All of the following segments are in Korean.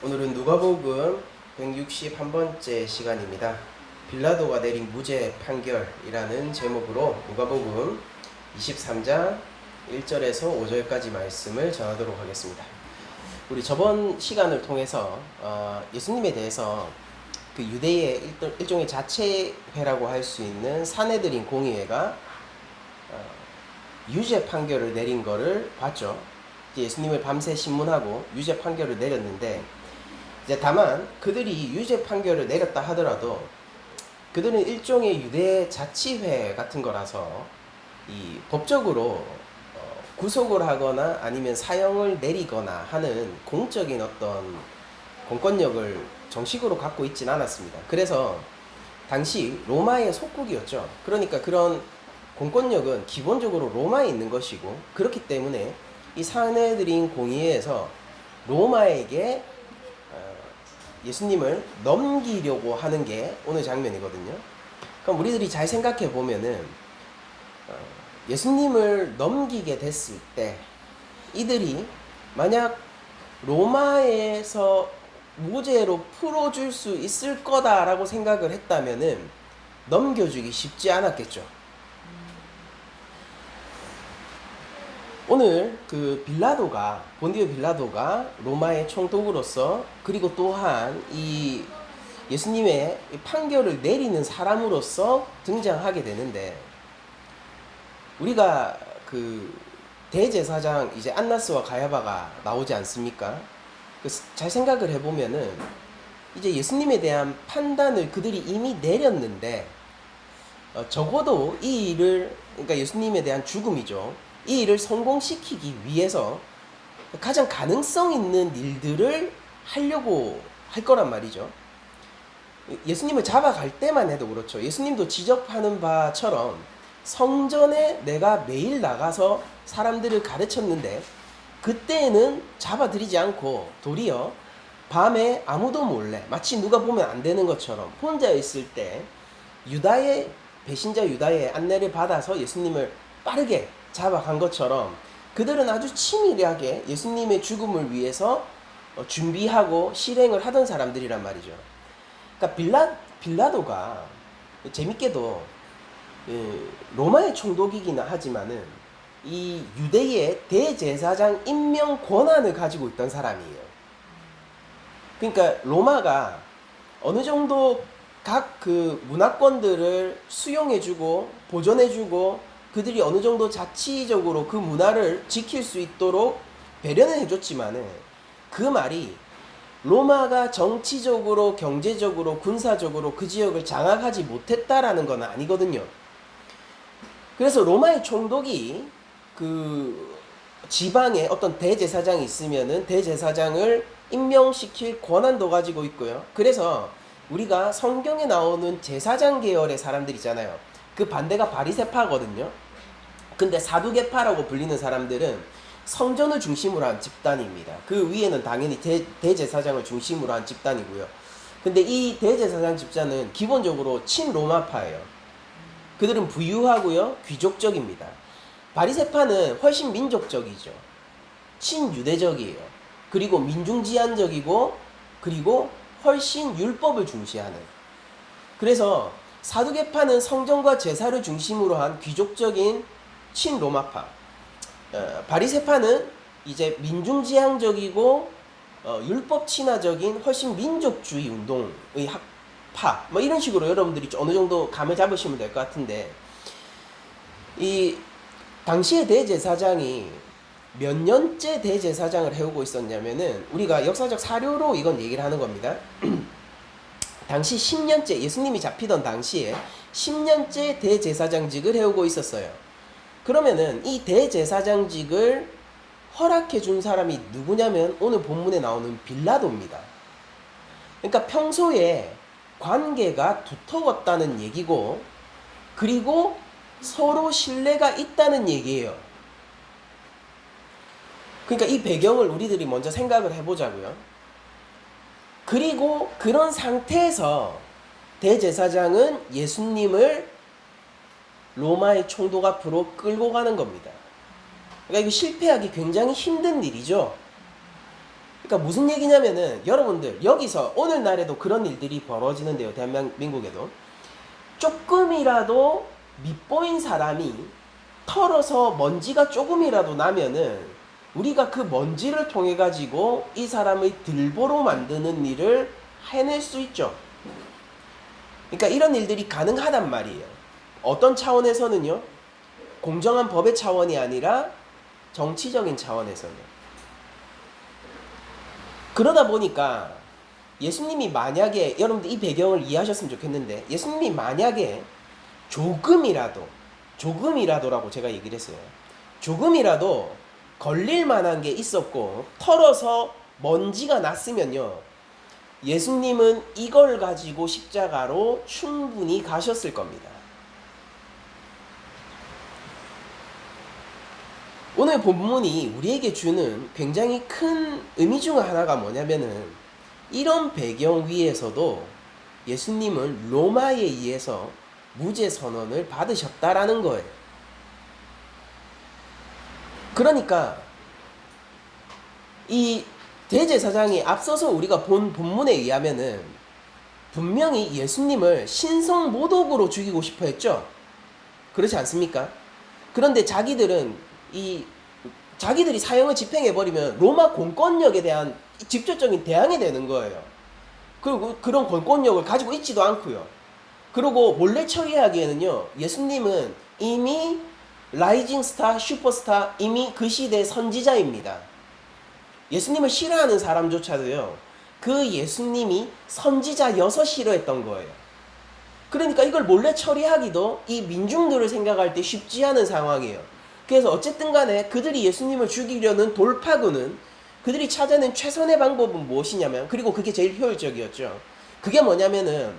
오늘은 누가복음 161번째 시간입니다. 빌라도가 내린 무죄 판결이라는 제목으로 누가복음 23장 1절에서 5절까지 말씀을 전하도록 하겠습니다. 우리 저번 시간을 통해서 예수님에 대해서 그 유대의 일종의 자체회라고 할 수 있는 사내들인 공의회가 유죄 판결을 내린 거를 봤죠. 예수님을 밤새 신문하고 유죄 판결을 내렸는데, 이제 다만 그들이 유죄 판결을 내렸다 하더라도 그들은 일종의 유대 자치회 같은 거라서 이 법적으로 구속을 하거나 아니면 사형을 내리거나 하는 공적인 어떤 공권력을 정식으로 갖고 있진 않았습니다. 그래서 당시 로마의 속국이었죠. 그러니까 그런 공권력은 기본적으로 로마에 있는 것이고, 그렇기 때문에 이 사내들인 공의회에서 로마에게 예수님을 넘기려고 하는 게 오늘 장면이거든요. 그럼 우리들이 잘 생각해 보면은 예수님을 넘기게 됐을 때 이들이 만약 로마에서 무죄로 풀어줄 수 있을 거다라고 생각을 했다면은 넘겨주기 쉽지 않았겠죠. 오늘 그 본디오 빌라도가 로마의 총독으로서, 그리고 또한 이 예수님의 판결을 내리는 사람으로서 등장하게 되는데, 우리가 그 대제사장 이제 안나스와 가야바가 나오지 않습니까? 잘 생각을 해보면은 이제 예수님에 대한 판단을 그들이 이미 내렸는데, 적어도 이 일을, 그러니까 예수님에 대한 죽음이죠, 이 일을 성공시키기 위해서 가장 가능성 있는 일들을 하려고 할 거란 말이죠. 예수님을 잡아갈 때만 해도 그렇죠. 예수님도 지적하는 바처럼 성전에 내가 매일 나가서 사람들을 가르쳤는데, 그때는 잡아들이지 않고 도리어 밤에 아무도 몰래, 마치 누가 보면 안 되는 것처럼 혼자 있을 때 배신자 유다의 안내를 받아서 예수님을 빠르게 잡아간 것처럼 그들은 아주 치밀하게 예수님의 죽음을 위해서 준비하고 실행을 하던 사람들이란 말이죠. 그러니까 빌라도가 재밌게도 로마의 총독이기는 하지만은 이 유대의 대제사장 임명 권한을 가지고 있던 사람이에요. 그러니까 로마가 어느 정도 각 그 문화권들을 수용해주고 보존해주고 그들이 어느 정도 자치적으로 그 문화를 지킬 수 있도록 배려는 해줬지만은, 그 말이 로마가 정치적으로, 경제적으로, 군사적으로 그 지역을 장악하지 못했다라는 건 아니거든요. 그래서 로마의 총독이 그 지방에 어떤 대제사장이 있으면은 대제사장을 임명시킬 권한도 가지고 있고요. 그래서 우리가 성경에 나오는 제사장 계열의 사람들 있잖아요. 그 반대가 바리새파거든요. 근데 사두개파라고 불리는 사람들은 성전을 중심으로 한 집단입니다. 그 위에는 당연히 대제사장을 중심으로 한 집단이고요. 근데 이 대제사장 집단은 기본적으로 친로마파예요. 그들은 부유하고요, 귀족적입니다. 바리새파는 훨씬 민족적이죠. 친유대적이에요. 그리고 민중지향적이고, 그리고 훨씬 율법을 중시하는. 그래서 사두개파는 성전과 제사를 중심으로 한 귀족적인 친로마파, 바리새파는 이제 민중지향적이고 율법 친화적인 훨씬 민족주의 운동의 학파, 뭐 이런 식으로 여러분들이 어느 정도 감을 잡으시면 될 것 같은데, 이 당시의 대제사장이 몇 년째 대제사장을 해오고 있었냐면은, 우리가 역사적 사료로 이건 얘기를 하는 겁니다. 당시 10년째, 예수님이 잡히던 당시에 10년째 대제사장직을 해오고 있었어요. 그러면은 이 대제사장직을 허락해 준 사람이 누구냐면 오늘 본문에 나오는 빌라도입니다. 그러니까 평소에 관계가 두터웠다는 얘기고, 그리고 서로 신뢰가 있다는 얘기예요. 그러니까 이 배경을 우리들이 먼저 생각을 해보자고요. 그리고 그런 상태에서 대제사장은 예수님을 로마의 총독 앞으로 끌고 가는 겁니다. 그러니까 이거 실패하기 굉장히 힘든 일이죠. 그러니까 무슨 얘기냐면은 여러분들 여기서 오늘날에도 그런 일들이 벌어지는데요. 대한민국에도 조금이라도 밉보인 사람이 털어서 먼지가 조금이라도 나면은 우리가 그 먼지를 통해 가지고 이 사람의 들보로 만드는 일을 해낼 수 있죠. 그러니까 이런 일들이 가능하단 말이에요. 어떤 차원에서는요, 공정한 법의 차원이 아니라 정치적인 차원에서는. 그러다 보니까 예수님이 만약에, 여러분들 이 배경을 이해하셨으면 좋겠는데, 예수님이 만약에 조금이라도라고 제가 얘기를 했어요. 조금이라도 걸릴 만한 게 있었고 털어서 먼지가 났으면요, 예수님은 이걸 가지고 십자가로 충분히 가셨을 겁니다. 오늘 본문이 우리에게 주는 굉장히 큰 의미 중 하나가 뭐냐면은, 이런 배경 위에서도 예수님은 로마에 의해서 무죄 선언을 받으셨다라는 거예요. 그러니까 이 대제사장이 앞서서 우리가 본 본문에 의하면은 분명히 예수님을 신성모독으로 죽이고 싶어 했죠. 그렇지 않습니까? 그런데 자기들이 사형을 집행해버리면 로마 공권력에 대한 직접적인 대항이 되는 거예요. 그리고 그런 공권력을 가지고 있지도 않고요. 그리고 몰래 처리하기에는요, 예수님은 이미 라이징 스타, 슈퍼스타, 이미 그 시대의 선지자입니다. 예수님을 싫어하는 사람조차도요, 그 예수님이 선지자여서 싫어했던 거예요. 그러니까 이걸 몰래 처리하기도 이 민중들을 생각할 때 쉽지 않은 상황이에요. 그래서 어쨌든 간에 그들이 예수님을 죽이려는 돌파구는, 그들이 찾아낸 최선의 방법은 무엇이냐면, 그리고 그게 제일 효율적이었죠. 그게 뭐냐면은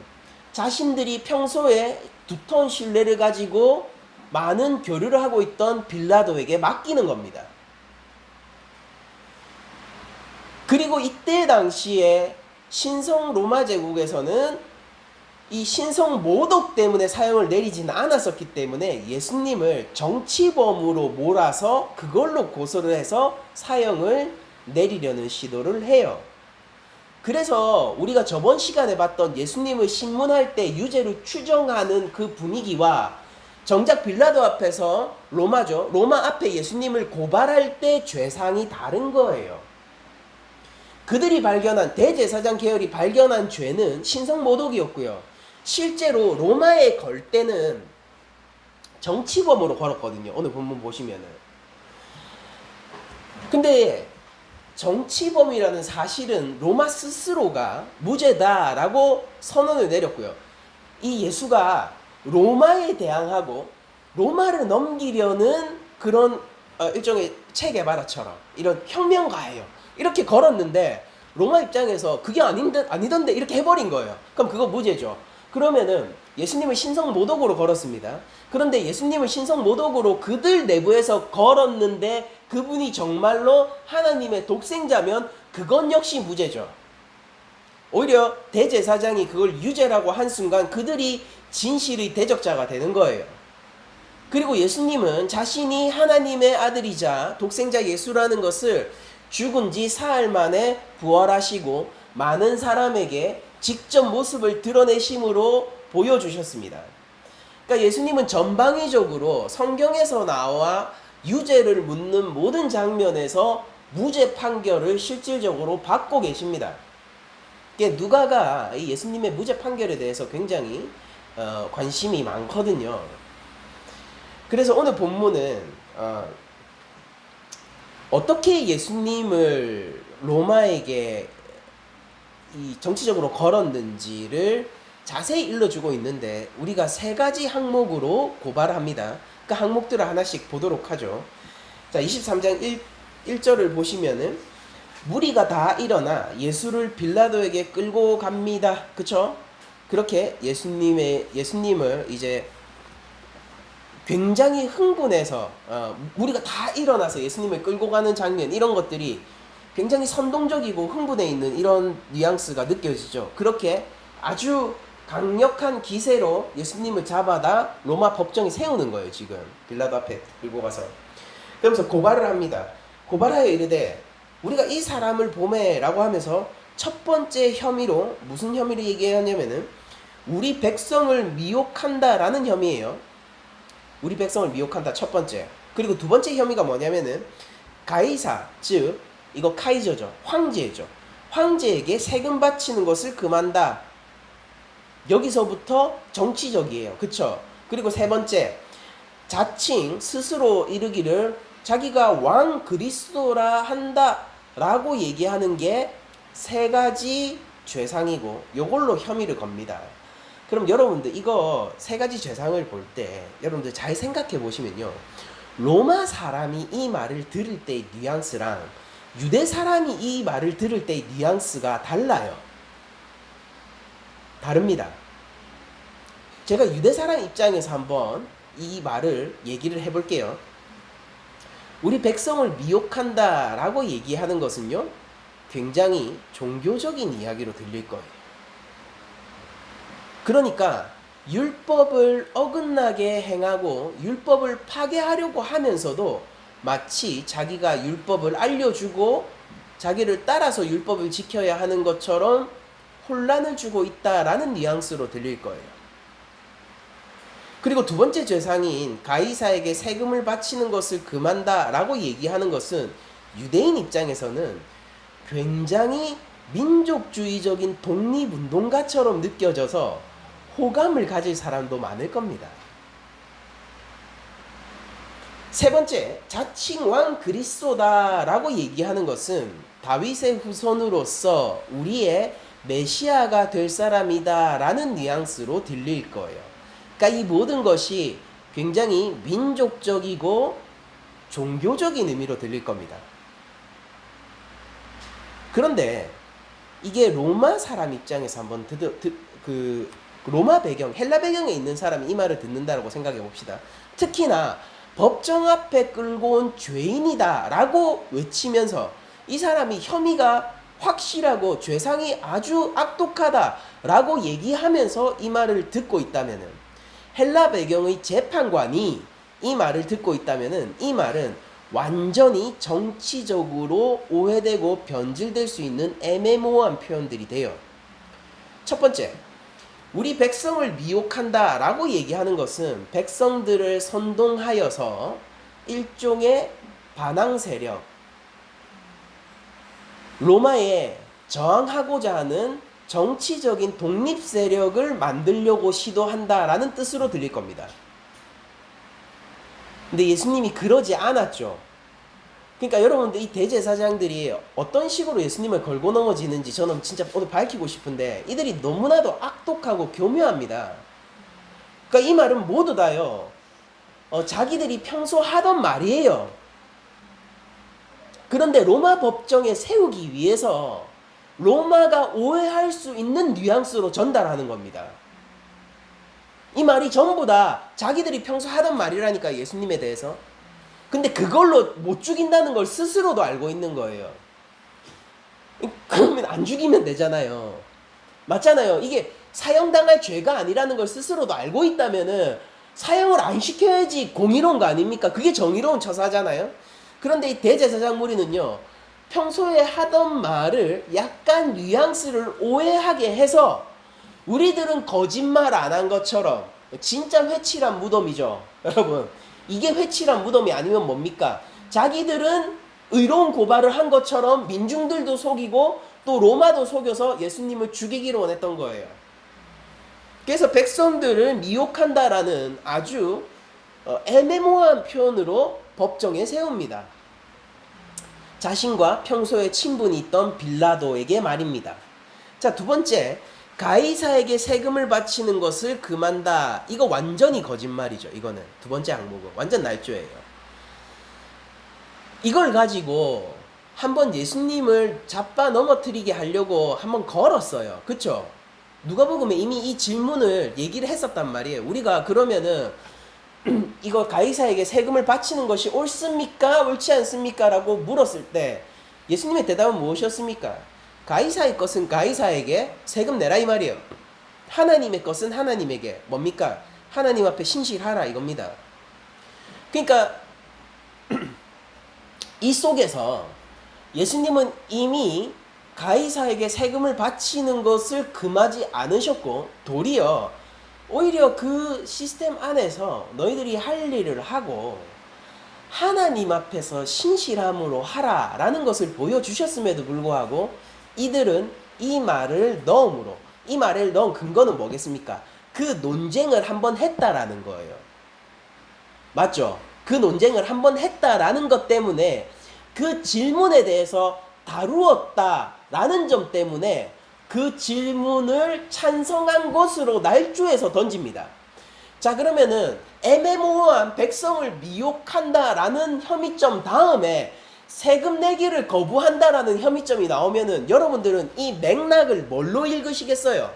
자신들이 평소에 두터운 신뢰를 가지고 많은 교류를 하고 있던 빌라도에게 맡기는 겁니다. 그리고 이때 당시에 신성 로마 제국에서는 이 신성 모독 때문에 사형을 내리지는 않았었기 때문에 예수님을 정치범으로 몰아서 그걸로 고소를 해서 사형을 내리려는 시도를 해요. 그래서 우리가 저번 시간에 봤던 예수님을 신문할 때 유죄를 추정하는 그 분위기와 정작 빌라도 앞에서 로마 앞에 예수님을 고발할 때 죄상이 다른 거예요. 그들이 발견한, 대제사장 계열이 발견한 죄는 신성모독이었고요. 실제로 로마에 걸 때는 정치범으로 걸었거든요. 오늘 본문 보시면은. 근데 정치범이라는 사실은 로마 스스로가 무죄다라고 선언을 내렸고요. 이 예수가 로마에 대항하고 로마를 넘기려는 그런 일종의 체게바라처럼 이런 혁명가예요. 이렇게 걸었는데 로마 입장에서 그게 아니던데 이렇게 해버린 거예요. 그럼 그거 무죄죠. 그러면은 예수님을 신성모독으로 걸었습니다. 그런데 예수님을 신성모독으로 그들 내부에서 걸었는데 그분이 정말로 하나님의 독생자면 그건 역시 무죄죠. 오히려 대제사장이 그걸 유죄라고 한 순간 그들이 진실의 대적자가 되는 거예요. 그리고 예수님은 자신이 하나님의 아들이자 독생자 예수라는 것을 죽은 지 사흘 만에 부활하시고 많은 사람에게 직접 모습을 드러내심으로 보여주셨습니다. 그러니까 예수님은 전방위적으로 성경에서 나와 유죄를 묻는 모든 장면에서 무죄 판결을 실질적으로 받고 계십니다. 누가가 이 예수님의 무죄 판결에 대해서 굉장히 관심이 많거든요. 그래서 오늘 본문은 어떻게 예수님을 로마에게 이 정치적으로 걸었는지를 자세히 일러주고 있는데, 우리가 세 가지 항목으로 고발합니다. 그 항목들을 하나씩 보도록 하죠. 자, 23장 1절을 보시면은 무리가 다 일어나 예수를 빌라도에게 끌고 갑니다. 그쵸? 그렇게 예수님을 이제 굉장히 흥분해서 무리가 다 일어나서 예수님을 끌고 가는 장면, 이런 것들이 굉장히 선동적이고 흥분해 있는 이런 뉘앙스가 느껴지죠. 그렇게 아주 강력한 기세로 예수님을 잡아다 로마 법정에 세우는 거예요. 지금 빌라도 앞에 끌고 가서. 그러면서 고발을 합니다. 고발하여 이르되 우리가 이 사람을 보매라고 하면서 첫 번째 혐의로 무슨 혐의를 얘기하냐면은 우리 백성을 미혹한다라는 혐의예요. 우리 백성을 미혹한다 첫 번째. 그리고 두 번째 혐의가 뭐냐면은 가이사, 즉 이거 카이저죠. 황제죠. 황제에게 세금 바치는 것을 금한다. 여기서부터 정치적이에요. 그쵸? 그리고 세 번째, 자칭 스스로 이르기를 자기가 왕 그리스도라 한다 라고 얘기하는 게 세 가지 죄상이고 요걸로 혐의를 겁니다. 그럼 여러분들 이거 세 가지 죄상을 볼 때 여러분들 잘 생각해 보시면요, 로마 사람이 이 말을 들을 때의 뉘앙스랑 유대 사람이 이 말을 들을 때의 뉘앙스가 달라요. 다릅니다. 제가 유대 사람 입장에서 한번 이 말을 얘기를 해볼게요. 우리 백성을 미혹한다 라고 얘기하는 것은요, 굉장히 종교적인 이야기로 들릴 거예요. 그러니까 율법을 어긋나게 행하고 율법을 파괴하려고 하면서도 마치 자기가 율법을 알려주고 자기를 따라서 율법을 지켜야 하는 것처럼 혼란을 주고 있다라는 뉘앙스로 들릴 거예요. 그리고 두 번째 죄상인 가이사에게 세금을 바치는 것을 금한다 라고 얘기하는 것은 유대인 입장에서는 굉장히 민족주의적인 독립운동가처럼 느껴져서 호감을 가질 사람도 많을 겁니다. 세 번째, 자칭 왕 그리스도다 라고 얘기하는 것은 다윗의 후손으로서 우리의 메시아가 될 사람이다 라는 뉘앙스로 들릴 거예요. 그러니까 이 모든 것이 굉장히 민족적이고 종교적인 의미로 들릴 겁니다. 그런데 이게 로마 사람 입장에서 한번 로마 배경, 헬라 배경에 있는 사람이 이 말을 듣는다고 생각해 봅시다. 특히나 법정 앞에 끌고 온 죄인이다 라고 외치면서 이 사람이 혐의가 확실하고 죄상이 아주 악독하다 라고 얘기하면서 이 말을 듣고 있다면은, 헬라 배경의 재판관이 이 말을 듣고 있다면은 이 말은 완전히 정치적으로 오해되고 변질될 수 있는 애매모호한 표현들이 돼요. 첫 번째, 우리 백성을 미혹한다 라고 얘기하는 것은 백성들을 선동하여서 일종의 반항 세력, 로마에 저항하고자 하는 정치적인 독립 세력을 만들려고 시도한다라는 뜻으로 들릴 겁니다. 근데 예수님이 그러지 않았죠. 그러니까 여러분들 이 대제사장들이 어떤 식으로 예수님을 걸고 넘어지는지 저는 진짜 오늘 밝히고 싶은데, 이들이 너무나도 악독하고 교묘합니다. 그러니까 이 말은 모두 다요, 자기들이 평소 하던 말이에요. 그런데 로마 법정에 세우기 위해서 로마가 오해할 수 있는 뉘앙스로 전달하는 겁니다. 이 말이 전부 다 자기들이 평소 하던 말이라니까, 예수님에 대해서. 근데 그걸로 못 죽인다는 걸 스스로도 알고 있는 거예요. 그러면 안 죽이면 되잖아요. 맞잖아요. 이게 사형당할 죄가 아니라는 걸 스스로도 알고 있다면은 사형을 안 시켜야지 공의로운 거 아닙니까? 그게 정의로운 처사잖아요. 그런데 이 대제사장 무리는요, 평소에 하던 말을 약간 뉘앙스를 오해하게 해서 우리들은 거짓말 안 한 것처럼, 진짜 회칠한 무덤이죠. 여러분, 이게 회칠한 무덤이 아니면 뭡니까? 자기들은 의로운 고발을 한 것처럼 민중들도 속이고 또 로마도 속여서 예수님을 죽이기를 원했던 거예요. 그래서 백성들을 미혹한다라는 아주 애매모호한 표현으로 법정에 세웁니다. 자신과 평소에 친분이 있던 빌라도에게 말입니다. 자, 두 번째, 가이사에게 세금을 바치는 것을 금한다. 이거 완전히 거짓말이죠. 이거는 두 번째 항목은 완전 날조예요. 이걸 가지고 한번 예수님을 잡아 넘어뜨리게 하려고 한번 걸었어요. 그쵸? 누가복음에 이미 이 질문을 얘기를 했었단 말이에요. 우리가 그러면은 이거 가이사에게 세금을 바치는 것이 옳습니까? 옳지 않습니까? 라고 물었을 때 예수님의 대답은 무엇이었습니까? 가이사의 것은 가이사에게 세금 내라 이 말이에요. 하나님의 것은 하나님에게 뭡니까? 하나님 앞에 신실하라 이겁니다. 그러니까 이 속에서 예수님은 이미 가이사에게 세금을 바치는 것을 금하지 않으셨고 도리어 오히려 그 시스템 안에서 너희들이 할 일을 하고 하나님 앞에서 신실함으로 하라라는 것을 보여주셨음에도 불구하고 이들은 이 말을 넣음으로, 이 말을 넣은 근거는 뭐겠습니까? 그 논쟁을 한번 했다라는 거예요. 맞죠? 그 논쟁을 한번 했다라는 것 때문에 그 질문에 대해서 다루었다라는 점 때문에 그 질문을 찬성한 것으로 날조해서 던집니다. 자, 그러면은 애매모호한 백성을 미혹한다라는 혐의점 다음에 세금 내기를 거부한다라는 혐의점이 나오면은 여러분들은 이 맥락을 뭘로 읽으시겠어요?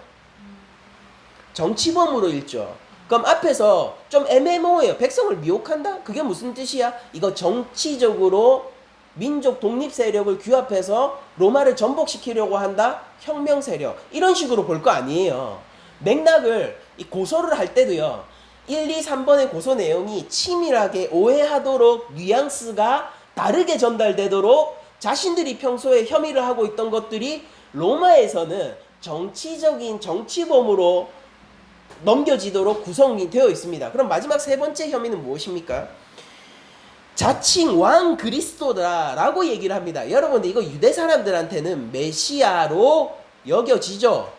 정치범으로 읽죠. 그럼 앞에서 좀 애매모호해요. 백성을 미혹한다? 그게 무슨 뜻이야? 이거 정치적으로 민족 독립 세력을 규합해서 로마를 전복시키려고 한다? 혁명 세력. 이런 식으로 볼 거 아니에요. 맥락을 이 고소를 할 때도요. 1, 2, 3번의 고소 내용이 치밀하게 오해하도록 뉘앙스가 다르게 전달되도록 자신들이 평소에 혐의를 하고 있던 것들이 로마에서는 정치적인 정치범으로 넘겨지도록 구성이 되어 있습니다. 그럼 마지막 세 번째 혐의는 무엇입니까? 자칭 왕 그리스도다라고 얘기를 합니다. 여러분들 이거 유대 사람들한테는 메시아로 여겨지죠.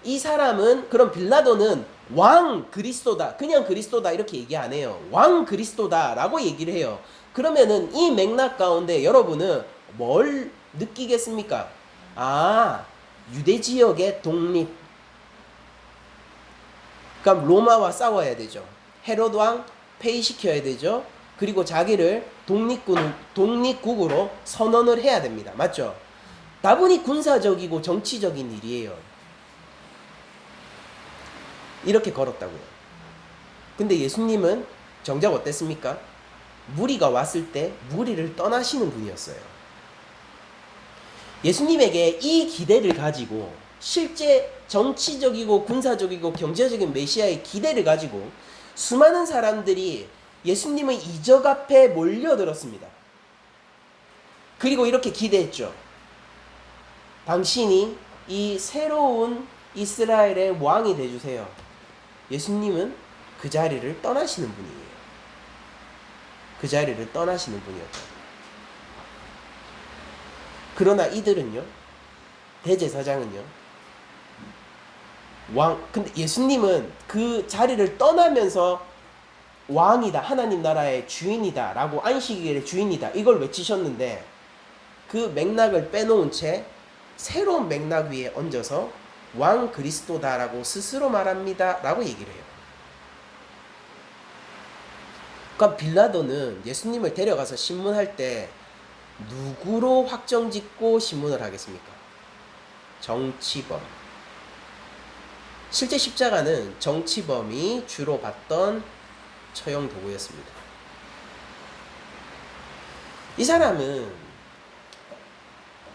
이 사람은, 그럼 빌라도는 왕 그리스도다, 그냥 그리스도다 이렇게 얘기 안 해요. 왕 그리스도다라고 얘기를 해요. 그러면은 이 맥락 가운데 여러분은 뭘 느끼겠습니까? 아, 유대 지역의 독립. 그럼 로마와 싸워야 되죠. 헤롯 왕 폐위시켜야 되죠. 그리고 자기를 독립국으로 선언을 해야 됩니다. 맞죠? 다분히 군사적이고 정치적인 일이에요. 이렇게 걸었다고요. 근데 예수님은 정작 어땠습니까? 무리가 왔을 때 무리를 떠나시는 분이었어요. 예수님에게 이 기대를 가지고 실제 정치적이고 군사적이고 경제적인 메시아의 기대를 가지고 수많은 사람들이 예수님의 이적 앞에 몰려들었습니다. 그리고 이렇게 기대했죠. 당신이 이 새로운 이스라엘의 왕이 되주세요. 예수님은 그 자리를 떠나시는 분이에요. 그 자리를 떠나시는 분이었죠. 그러나 이들은요, 대제사장은요, 근데 예수님은 그 자리를 떠나면서 왕이다, 하나님 나라의 주인이다 라고, 안식일의 주인이다 이걸 외치셨는데 그 맥락을 빼놓은 채 새로운 맥락 위에 얹어서 왕 그리스도다 라고 스스로 말합니다 라고 얘기를 해요. 그러니까 빌라도는 예수님을 데려가서 신문할 때 누구로 확정짓고 신문을 하겠습니까? 정치범. 실제 십자가는 정치범이 주로 받던 처형 도구였습니다. 이 사람은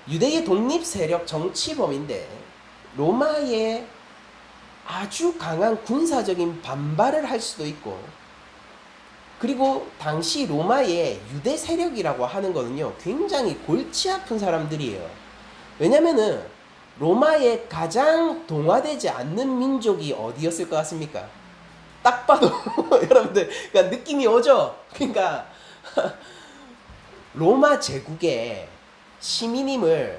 유대의 독립 세력 정치범인데 로마의 아주 강한 군사적인 반발을 할 수도 있고, 그리고 당시 로마의 유대 세력이라고 하는 거는요 굉장히 골치 아픈 사람들이에요. 왜냐면은 로마의 가장 동화되지 않는 민족이 어디였을 것 같습니까? 딱 봐도 여러분들 그러니까 느낌이 오죠? 그러니까 로마 제국의 시민임을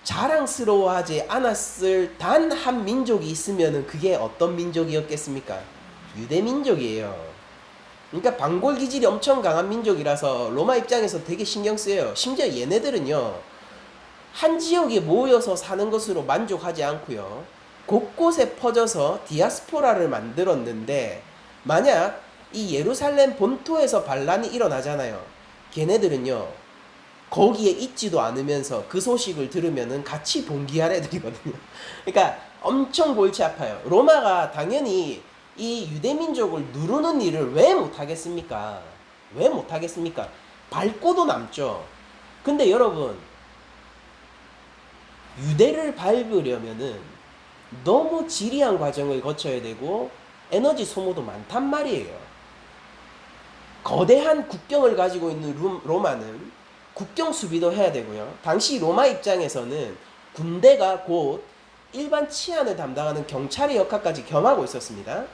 자랑스러워하지 않았을 단 한 민족이 있으면 그게 어떤 민족이었겠습니까? 유대 민족이에요. 그러니까 반골 기질이 엄청 강한 민족이라서 로마 입장에서 되게 신경 쓰여요. 심지어 얘네들은요, 한 지역에 모여서 사는 것으로 만족하지 않고요, 곳곳에 퍼져서 디아스포라를 만들었는데, 만약 이 예루살렘 본토에서 반란이 일어나잖아요. 걔네들은요 거기에 있지도 않으면서 그 소식을 들으면은 같이 봉기할 애들이거든요. 그러니까 엄청 골치 아파요. 로마가 당연히 이 유대민족을 누르는 일을 왜 못하겠습니까? 왜 못하겠습니까? 밟고도 남죠. 근데 여러분, 유대를 밟으려면은 너무 지리한 과정을 거쳐야 되고 에너지 소모도 많단 말이에요. 거대한 국경을 가지고 있는 로마는 국경 수비도 해야 되고요. 당시 로마 입장에서는 군대가 곧 일반 치안을 담당하는 경찰의 역할까지 겸하고 있었습니다.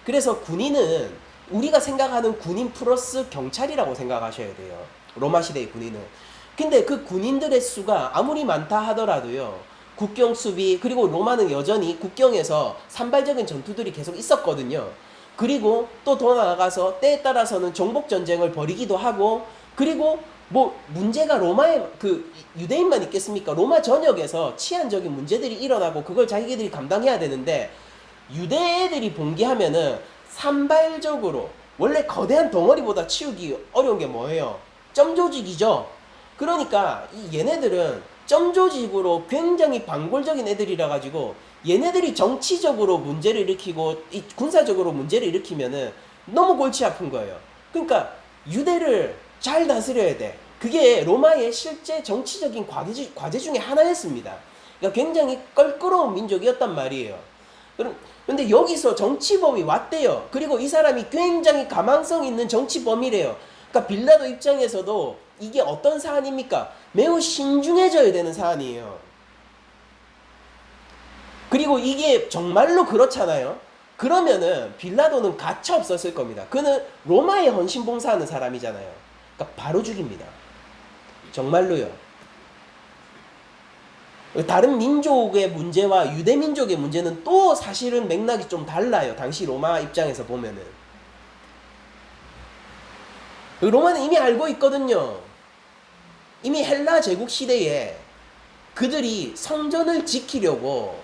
그래서 군인은 우리가 생각하는 군인 플러스 경찰이라고 생각하셔야 돼요. 로마 시대의 군인은. 근데 그 군인들의 수가 아무리 많다 하더라도요. 국경 수비, 그리고 로마는 여전히 국경에서 산발적인 전투들이 계속 있었거든요. 그리고 또 더 나아가서 때에 따라서는 정복 전쟁을 벌이기도 하고, 그리고 뭐 문제가 로마에 그 유대인만 있겠습니까? 로마 전역에서 치안적인 문제들이 일어나고 그걸 자기들이 감당해야 되는데, 유대 애들이 봉기하면은 산발적으로 원래 거대한 덩어리보다 치우기 어려운 게 뭐예요? 점조직이죠. 그러니까 이 얘네들은 점조직으로 굉장히 반골적인 애들이라 가지고 얘네들이 정치적으로 문제를 일으키고 이 군사적으로 문제를 일으키면은 너무 골치 아픈 거예요. 그러니까 유대를 잘 다스려야 돼. 그게 로마의 실제 정치적인 과제 중에 하나였습니다. 그러니까 굉장히 껄끄러운 민족이었단 말이에요. 그런데 여기서 정치범이 왔대요. 그리고 이 사람이 굉장히 가망성 있는 정치범이래요. 그러니까 빌라도 입장에서도 이게 어떤 사안입니까? 매우 신중해져야 되는 사안이에요. 그리고 이게 정말로 그렇잖아요. 그러면은 빌라도는 가차 없었을 겁니다. 그는 로마에 헌신봉사하는 사람이잖아요. 그러니까 바로 죽입니다. 정말로요. 다른 민족의 문제와 유대 민족의 문제는 또 사실은 맥락이 좀 달라요. 당시 로마 입장에서 보면은. 로마는 이미 알고 있거든요. 이미 헬라 제국 시대에 그들이 성전을 지키려고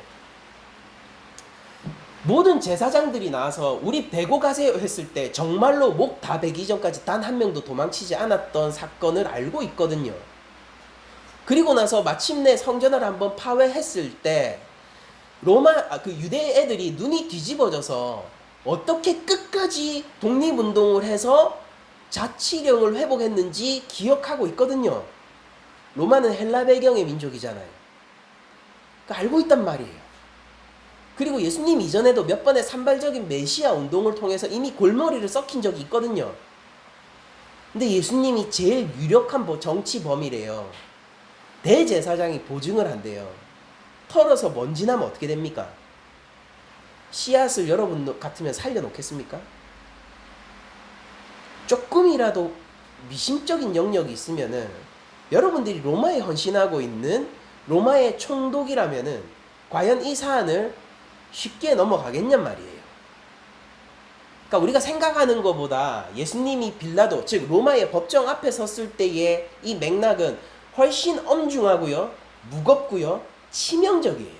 모든 제사장들이 나와서 우리 베고 가세요 했을 때 정말로 목 다 베기 전까지 단 한 명도 도망치지 않았던 사건을 알고 있거든요. 그리고 나서 마침내 성전을 한번 파괴했을 때 그 유대 애들이 눈이 뒤집어져서 어떻게 끝까지 독립운동을 해서 자치령을 회복했는지 기억하고 있거든요. 로마는 헬라 배경의 민족이잖아요. 그러니까 알고 있단 말이에요. 그리고 예수님 이전에도 몇 번의 산발적인 메시아 운동을 통해서 이미 골머리를 썩힌 적이 있거든요. 근데 예수님이 제일 유력한 정치범이래요. 대제사장이 보증을 한대요. 털어서 먼지 나면 어떻게 됩니까? 씨앗을 여러분 같으면 살려놓겠습니까? 조금이라도 미심적인 영역이 있으면은 여러분들이 로마에 헌신하고 있는 로마의 총독이라면은 과연 이 사안을 쉽게 넘어가겠냔 말이에요. 그러니까 우리가 생각하는 것보다 예수님이 빌라도, 즉 로마의 법정 앞에 섰을 때의 이 맥락은 훨씬 엄중하고요, 무겁고요, 치명적이에요.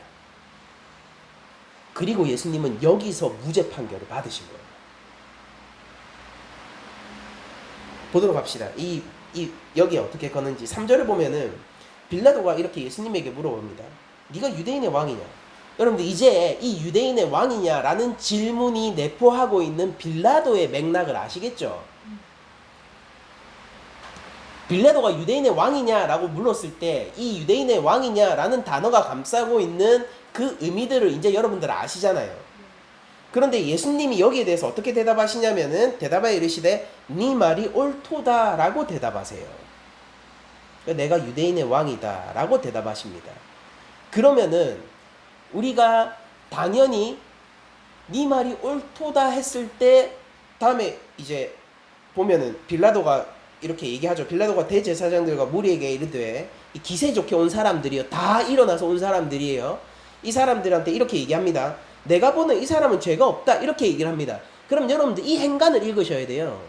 그리고 예수님은 여기서 무죄 판결을 받으신 거예요. 보도록 합시다. 여기 어떻게 걷는지 3절을 보면은 빌라도가 이렇게 예수님에게 물어봅니다. 네가 유대인의 왕이냐? 여러분들 이제 이 유대인의 왕이냐라는 질문이 내포하고 있는 빌라도의 맥락을 아시겠죠? 빌라도가 유대인의 왕이냐라고 물었을 때 이 유대인의 왕이냐라는 단어가 감싸고 있는 그 의미들을 이제 여러분들 아시잖아요. 그런데 예수님이 여기에 대해서 어떻게 대답하시냐면은 대답하여 이르시되 네 말이 옳도다 라고 대답하세요. 내가 유대인의 왕이다 라고 대답하십니다. 그러면은 우리가 당연히 네 말이 옳도다 했을 때 다음에 이제 보면은 빌라도가 이렇게 얘기하죠. 빌라도가 대제사장들과 무리에게 이르되 이 기세 좋게 온 사람들이요, 다 일어나서 온 사람들이에요. 이 사람들한테 이렇게 얘기합니다. 내가 보는 이 사람은 죄가 없다 이렇게 얘기를 합니다. 그럼 여러분들 이 행간을 읽으셔야 돼요.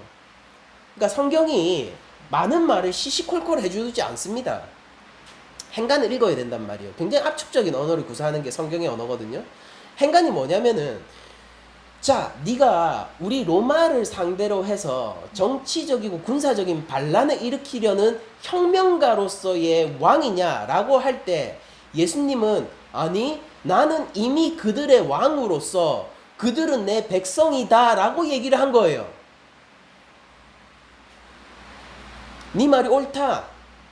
그러니까 성경이 많은 말을 시시콜콜 해주지 않습니다. 행간을 읽어야 된단 말이에요. 굉장히 압축적인 언어를 구사하는 게 성경의 언어거든요. 행간이 뭐냐면은, 자, 네가 우리 로마를 상대로 해서 정치적이고 군사적인 반란을 일으키려는 혁명가로서의 왕이냐라고 할 때 예수님은 아니, 나는 이미 그들의 왕으로서 그들은 내 백성이다 라고 얘기를 한 거예요. 네 말이 옳다.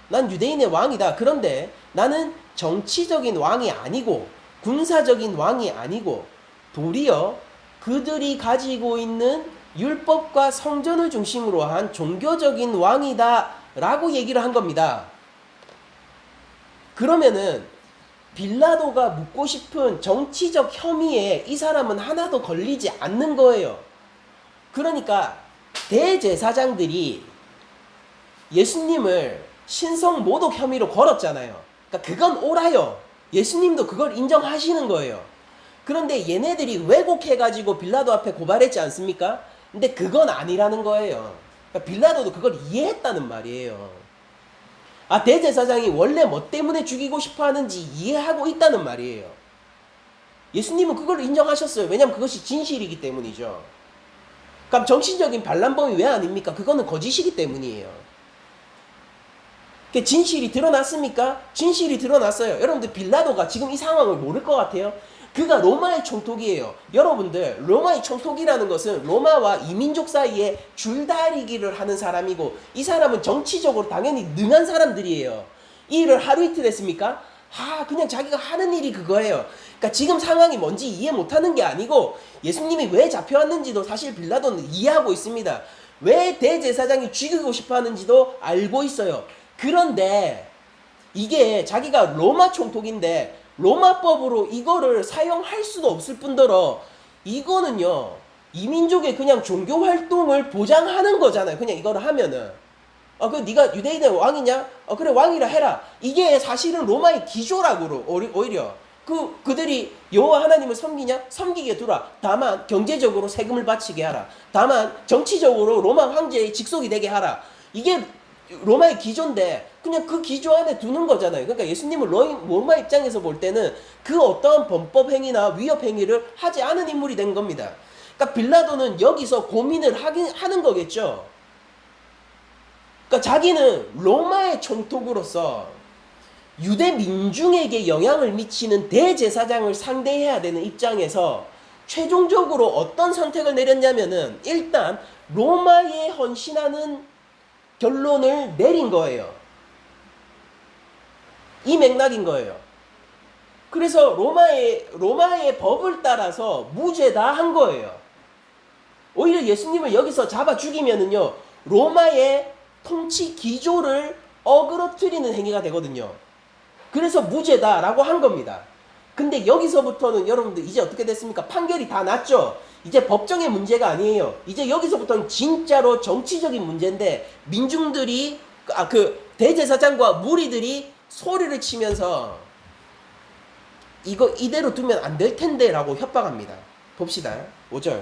난 유대인의 왕이다. 그런데 나는 정치적인 왕이 아니고 군사적인 왕이 아니고 도리어 그들이 가지고 있는 율법과 성전을 중심으로 한 종교적인 왕이다 라고 얘기를 한 겁니다. 그러면은 빌라도가 묻고 싶은 정치적 혐의에 이 사람은 하나도 걸리지 않는 거예요. 그러니까 대제사장들이 예수님을 신성 모독 혐의로 걸었잖아요. 그러니까 그건 옳아요. 예수님도 그걸 인정하시는 거예요. 그런데 얘네들이 왜곡해가지고 빌라도 앞에 고발했지 않습니까? 근데 그건 아니라는 거예요. 그러니까 빌라도도 그걸 이해했다는 말이에요. 아, 대제사장이 원래 뭐 때문에 죽이고 싶어 하는지 이해하고 있다는 말이에요. 예수님은 그걸 인정하셨어요. 왜냐하면 그것이 진실이기 때문이죠. 그럼 정신적인 반란범이 왜 아닙니까? 그거는 거짓이기 때문이에요. 진실이 드러났습니까? 진실이 드러났어요. 여러분들 빌라도가 지금 이 상황을 모를 것 같아요? 그가 로마의 총독이에요. 여러분들 로마의 총독이라는 것은 로마와 이민족 사이에 줄다리기를 하는 사람이고 이 사람은 정치적으로 당연히 능한 사람들이에요. 이 일을 하루 이틀 했습니까? 그냥 자기가 하는 일이 그거예요. 그러니까 지금 상황이 뭔지 이해 못하는 게 아니고 예수님이 왜 잡혀왔는지도 사실 빌라도는 이해하고 있습니다. 왜 대제사장이 죽이고 싶어 하는지도 알고 있어요. 그런데 이게 자기가 로마 총독인데 로마법으로 이거를 사용할 수도 없을 뿐더러 이거는요 이민족의 그냥 종교 활동을 보장하는 거잖아요. 그냥 이거를 하면은 네가 유대인의 왕이냐? 그래 왕이라 해라. 이게 사실은 로마의 기조라고 오히려 그들이 여호와 하나님을 섬기냐? 섬기게 두라. 다만 경제적으로 세금을 바치게 하라. 다만 정치적으로 로마 황제의 직속이 되게 하라. 이게 로마의 기조인데 그냥 그 기조 안에 두는 거잖아요. 그러니까 예수님은 로마 입장에서 볼 때는 그 어떠한 범법 행위나 위협 행위를 하지 않은 인물이 된 겁니다. 그러니까 빌라도는 여기서 고민을 하는 거겠죠. 그러니까 자기는 로마의 총독으로서 유대 민중에게 영향을 미치는 대제사장을 상대해야 되는 입장에서 최종적으로 어떤 선택을 내렸냐면은 일단 로마에 헌신하는 결론을 내린 거예요. 이 맥락인 거예요. 그래서 로마의 법을 따라서 무죄다 한 거예요. 오히려 예수님을 여기서 잡아 죽이면은요, 로마의 통치 기조를 어그러뜨리는 행위가 되거든요. 그래서 무죄다라고 한 겁니다. 근데 여기서부터는 여러분들 이제 어떻게 됐습니까? 판결이 다 났죠? 이제 법정의 문제가 아니에요. 이제 여기서부터는 진짜로 정치적인 문제인데 민중들이 대제사장과 무리들이 소리를 치면서 이거 이대로 두면 안 될 텐데 라고 협박합니다. 봅시다. 5절.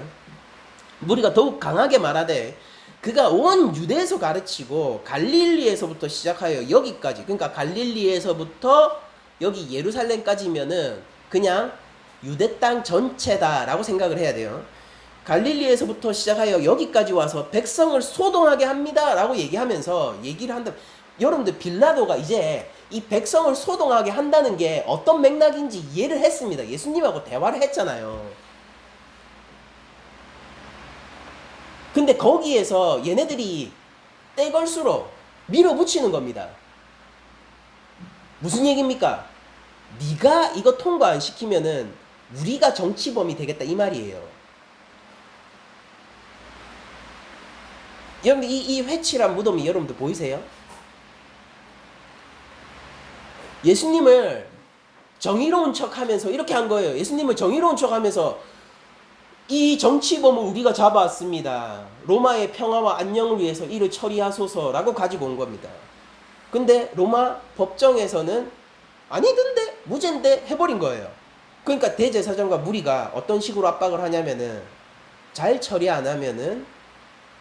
무리가 더욱 강하게 말하되 그가 온 유대에서 가르치고 갈릴리에서부터 시작하여 여기까지, 그러니까 갈릴리에서부터 여기 예루살렘까지면은 그냥 유대 땅 전체다라고 생각을 해야 돼요. 갈릴리에서부터 시작하여 여기까지 와서 백성을 소동하게 합니다라고 얘기하면서 얘기를 한다. 여러분들 빌라도가 이제 이 백성을 소동하게 한다는 게 어떤 맥락인지 이해를 했습니다. 예수님하고 대화를 했잖아요. 근데 거기에서 얘네들이 떼걸수로 밀어붙이는 겁니다. 무슨 얘기입니까? 네가 이거 통과 안 시키면은 우리가 정치범이 되겠다 이 말이에요. 여러분들 이 회칠한 무덤이 여러분들 보이세요? 예수님을 정의로운 척하면서 이렇게 한 거예요. 예수님을 정의로운 척하면서 이 정치범을 우리가 잡아왔습니다. 로마의 평화와 안녕을 위해서 이를 처리하소서라고 가지고 온 겁니다. 근데 로마 법정에서는 아니던데 무죄인데 해버린 거예요. 그러니까 대제사장과 무리가 어떤 식으로 압박을 하냐면은 잘 처리 안 하면은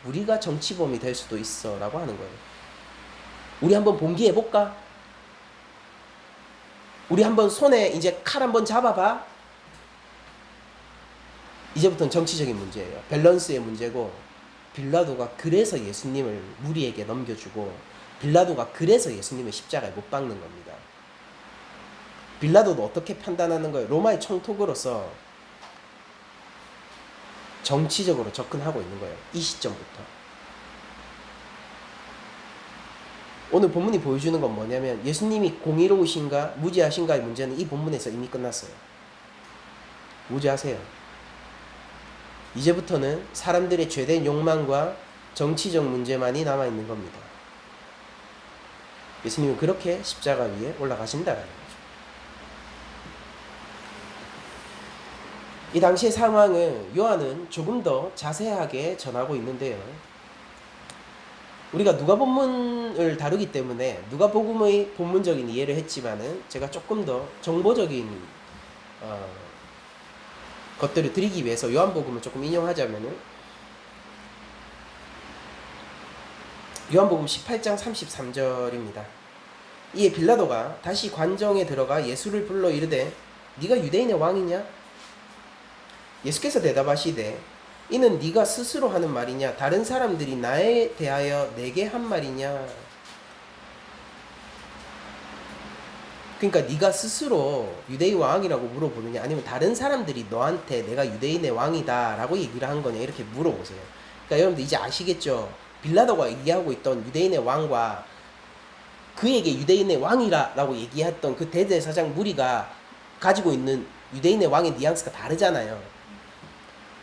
우리가 정치범이 될 수도 있어 라고 하는 거예요. 우리 한번 봉기해볼까? 우리 한번 손에 이제 칼 한번 잡아봐. 이제부터는 정치적인 문제예요. 밸런스의 문제고, 빌라도가 그래서 예수님을 무리에게 넘겨주고 빌라도가 그래서 예수님을 십자가에 못 박는 겁니다. 빌라도도 어떻게 판단하는 거예요? 로마의 총독으로서 정치적으로 접근하고 있는 거예요. 이 시점부터. 오늘 본문이 보여주는 건 뭐냐면 예수님이 공의로우신가 무죄하신가의 문제는 이 본문에서 이미 끝났어요. 무죄하세요. 이제부터는 사람들의 죄된 욕망과 정치적 문제만이 남아있는 겁니다. 예수님은 그렇게 십자가 위에 올라가신다라는 거죠. 이 당시의 상황을 요한은 조금 더 자세하게 전하고 있는데요. 우리가 누가복음을 다루기 때문에 누가복음의 본문적인 이해를 했지만은 제가 조금 더 정보적인 것들을 드리기 위해서 요한복음을 조금 인용하자면은 요한복음 18장 33절입니다. 이에 빌라도가 다시 관정에 들어가 예수를 불러 이르되 네가 유대인의 왕이냐? 예수께서 대답하시되 이는 네가 스스로 하는 말이냐? 다른 사람들이 나에 대하여 내게 한 말이냐? 그러니까 네가 스스로 유대인 왕이라고 물어보느냐? 아니면 다른 사람들이 너한테 내가 유대인의 왕이다 라고 얘기를 한 거냐? 이렇게 물어보세요. 그러니까 여러분들 이제 아시겠죠? 빌라도가 얘기하고 있던 유대인의 왕과 그에게 유대인의 왕이라고 얘기했던 그 대제사장 무리가 가지고 있는 유대인의 왕의 뉘앙스가 다르잖아요.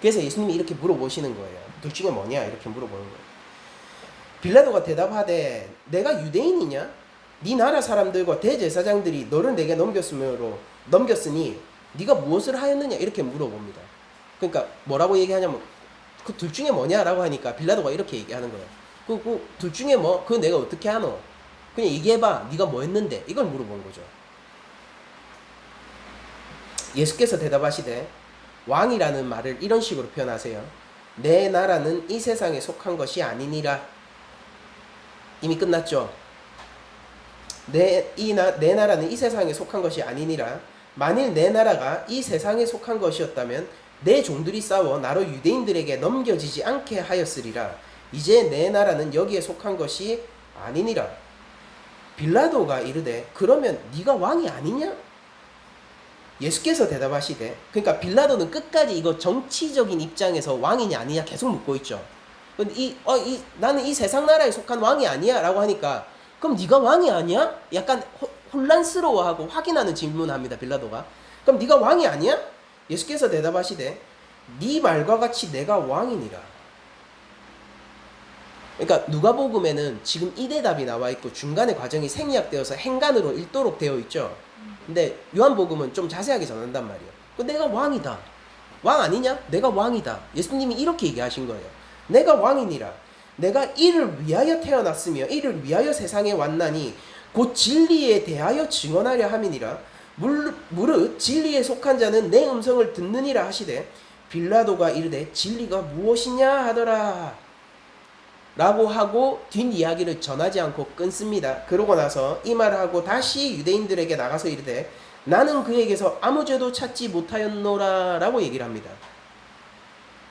그래서 예수님이 이렇게 물어보시는 거예요. 둘 중에 뭐냐? 이렇게 물어보는 거예요. 빌라도가 대답하되 내가 유대인이냐? 네 나라 사람들과 대제사장들이 너를 내게 넘겼으니 네가 무엇을 하였느냐? 이렇게 물어봅니다. 그러니까 뭐라고 얘기하냐면 그 둘 중에 뭐냐라고 하니까 빌라도가 이렇게 얘기하는 거예요. 그 둘 중에 뭐? 그거 내가 어떻게 하노? 그냥 얘기해봐. 네가 뭐 했는데? 이걸 물어본 거죠. 예수께서 대답하시되 왕이라는 말을 이런 식으로 표현하세요. 내 나라는 이 세상에 속한 것이 아니니라. 이미 끝났죠. 내 나라는 이 세상에 속한 것이 아니니라. 만일 내 나라가 이 세상에 속한 것이었다면 내 종들이 싸워 나로 유대인들에게 넘겨지지 않게 하였으리라. 이제 내 나라는 여기에 속한 것이 아니니라. 빌라도가 이르되 그러면 네가 왕이 아니냐? 예수께서 대답하시되, 그러니까 빌라도는 끝까지 이거 정치적인 입장에서 왕이냐 아니냐 계속 묻고 있죠. 근데 나는 이 세상 나라에 속한 왕이 아니야 라고 하니까 그럼 네가 왕이 아니야? 약간 혼란스러워하고 확인하는 질문합니다. 빌라도가. 그럼 네가 왕이 아니야? 예수께서 대답하시되 네 말과 같이 내가 왕이니라. 그러니까 누가복음에는 지금 이 대답이 나와 있고 중간에 과정이 생략되어서 행간으로 읽도록 되어 있죠. 근데 요한복음은 좀 자세하게 전한단 말이에요. 내가 왕이다. 왕 아니냐? 내가 왕이다. 예수님이 이렇게 얘기하신 거예요. 내가 왕이니라. 내가 이를 위하여 태어났으며 이를 위하여 세상에 왔나니 곧 진리에 대하여 증언하려 함이니라. 무릇 진리에 속한 자는 내 음성을 듣느니라 하시되 빌라도가 이르되 진리가 무엇이냐 하더라 라고 하고 뒷이야기를 전하지 않고 끊습니다. 그러고 나서 이 말을 하고 다시 유대인들에게 나가서 이르되 나는 그에게서 아무 죄도 찾지 못하였노라 라고 얘기를 합니다.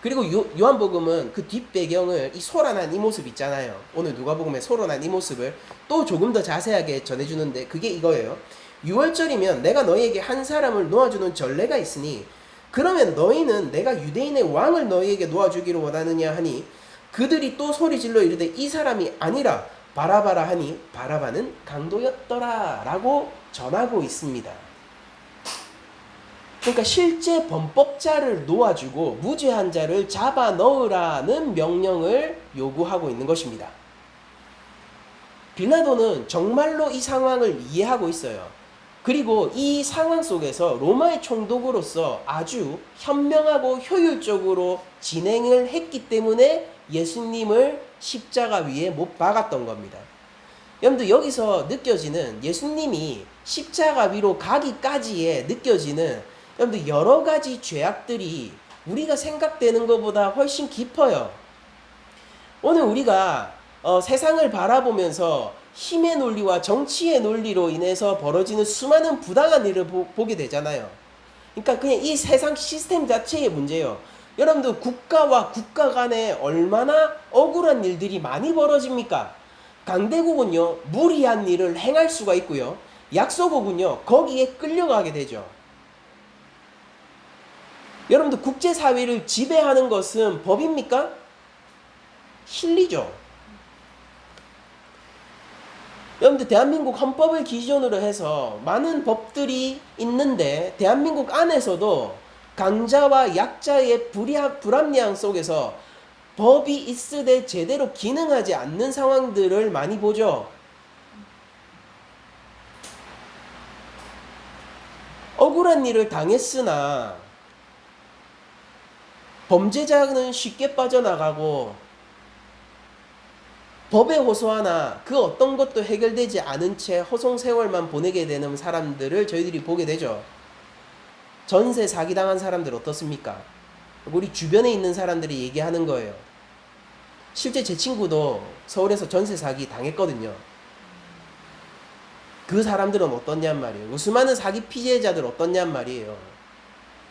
그리고 요한복음은 그 뒷배경을 이 소란한 이 모습 있잖아요. 오늘 누가복음의 소란한 이 모습을 또 조금 더 자세하게 전해주는데 그게 이거예요. 6월절이면 내가 너희에게 한 사람을 놓아주는 전례가 있으니 그러면 너희는 내가 유대인의 왕을 너희에게 놓아주기를 원하느냐 하니 그들이 또 소리질러 이르되 이 사람이 아니라 바라바라 하니 바라바는 강도였더라 라고 전하고 있습니다. 그러니까 실제 범법자를 놓아주고 무죄한 자를 잡아 넣으라는 명령을 요구하고 있는 것입니다. 빌라도는 정말로 이 상황을 이해하고 있어요. 그리고 이 상황 속에서 로마의 총독으로서 아주 현명하고 효율적으로 진행을 했기 때문에 예수님을 십자가 위에 못 박았던 겁니다. 여러분들 여기서 느껴지는 예수님이 십자가 위로 가기까지에 느껴지는 여러분들 여러 가지 죄악들이 우리가 생각되는 것보다 훨씬 깊어요. 오늘 우리가 세상을 바라보면서 힘의 논리와 정치의 논리로 인해서 벌어지는 수많은 부당한 일을 보게 되잖아요. 그러니까 그냥 이 세상 시스템 자체의 문제예요. 여러분들 국가와 국가 간에 얼마나 억울한 일들이 많이 벌어집니까? 강대국은요 무리한 일을 행할 수가 있고요. 약소국은요 거기에 끌려가게 되죠. 여러분들 국제사회를 지배하는 것은 법입니까? 실리죠. 여러분들 대한민국 헌법을 기준으로 해서 많은 법들이 있는데 대한민국 안에서도 강자와 약자의 불합리함 속에서 법이 있으되 제대로 기능하지 않는 상황들을 많이 보죠. 억울한 일을 당했으나 범죄자는 쉽게 빠져나가고 법에 호소하나 그 어떤 것도 해결되지 않은 채 허송세월만 보내게 되는 사람들을 저희들이 보게 되죠. 전세 사기당한 사람들 어떻습니까? 우리 주변에 있는 사람들이 얘기하는 거예요. 실제 제 친구도 서울에서 전세 사기 당했거든요. 그 사람들은 어떻냔 말이에요. 수많은 사기 피해자들 어떻냔 말이에요.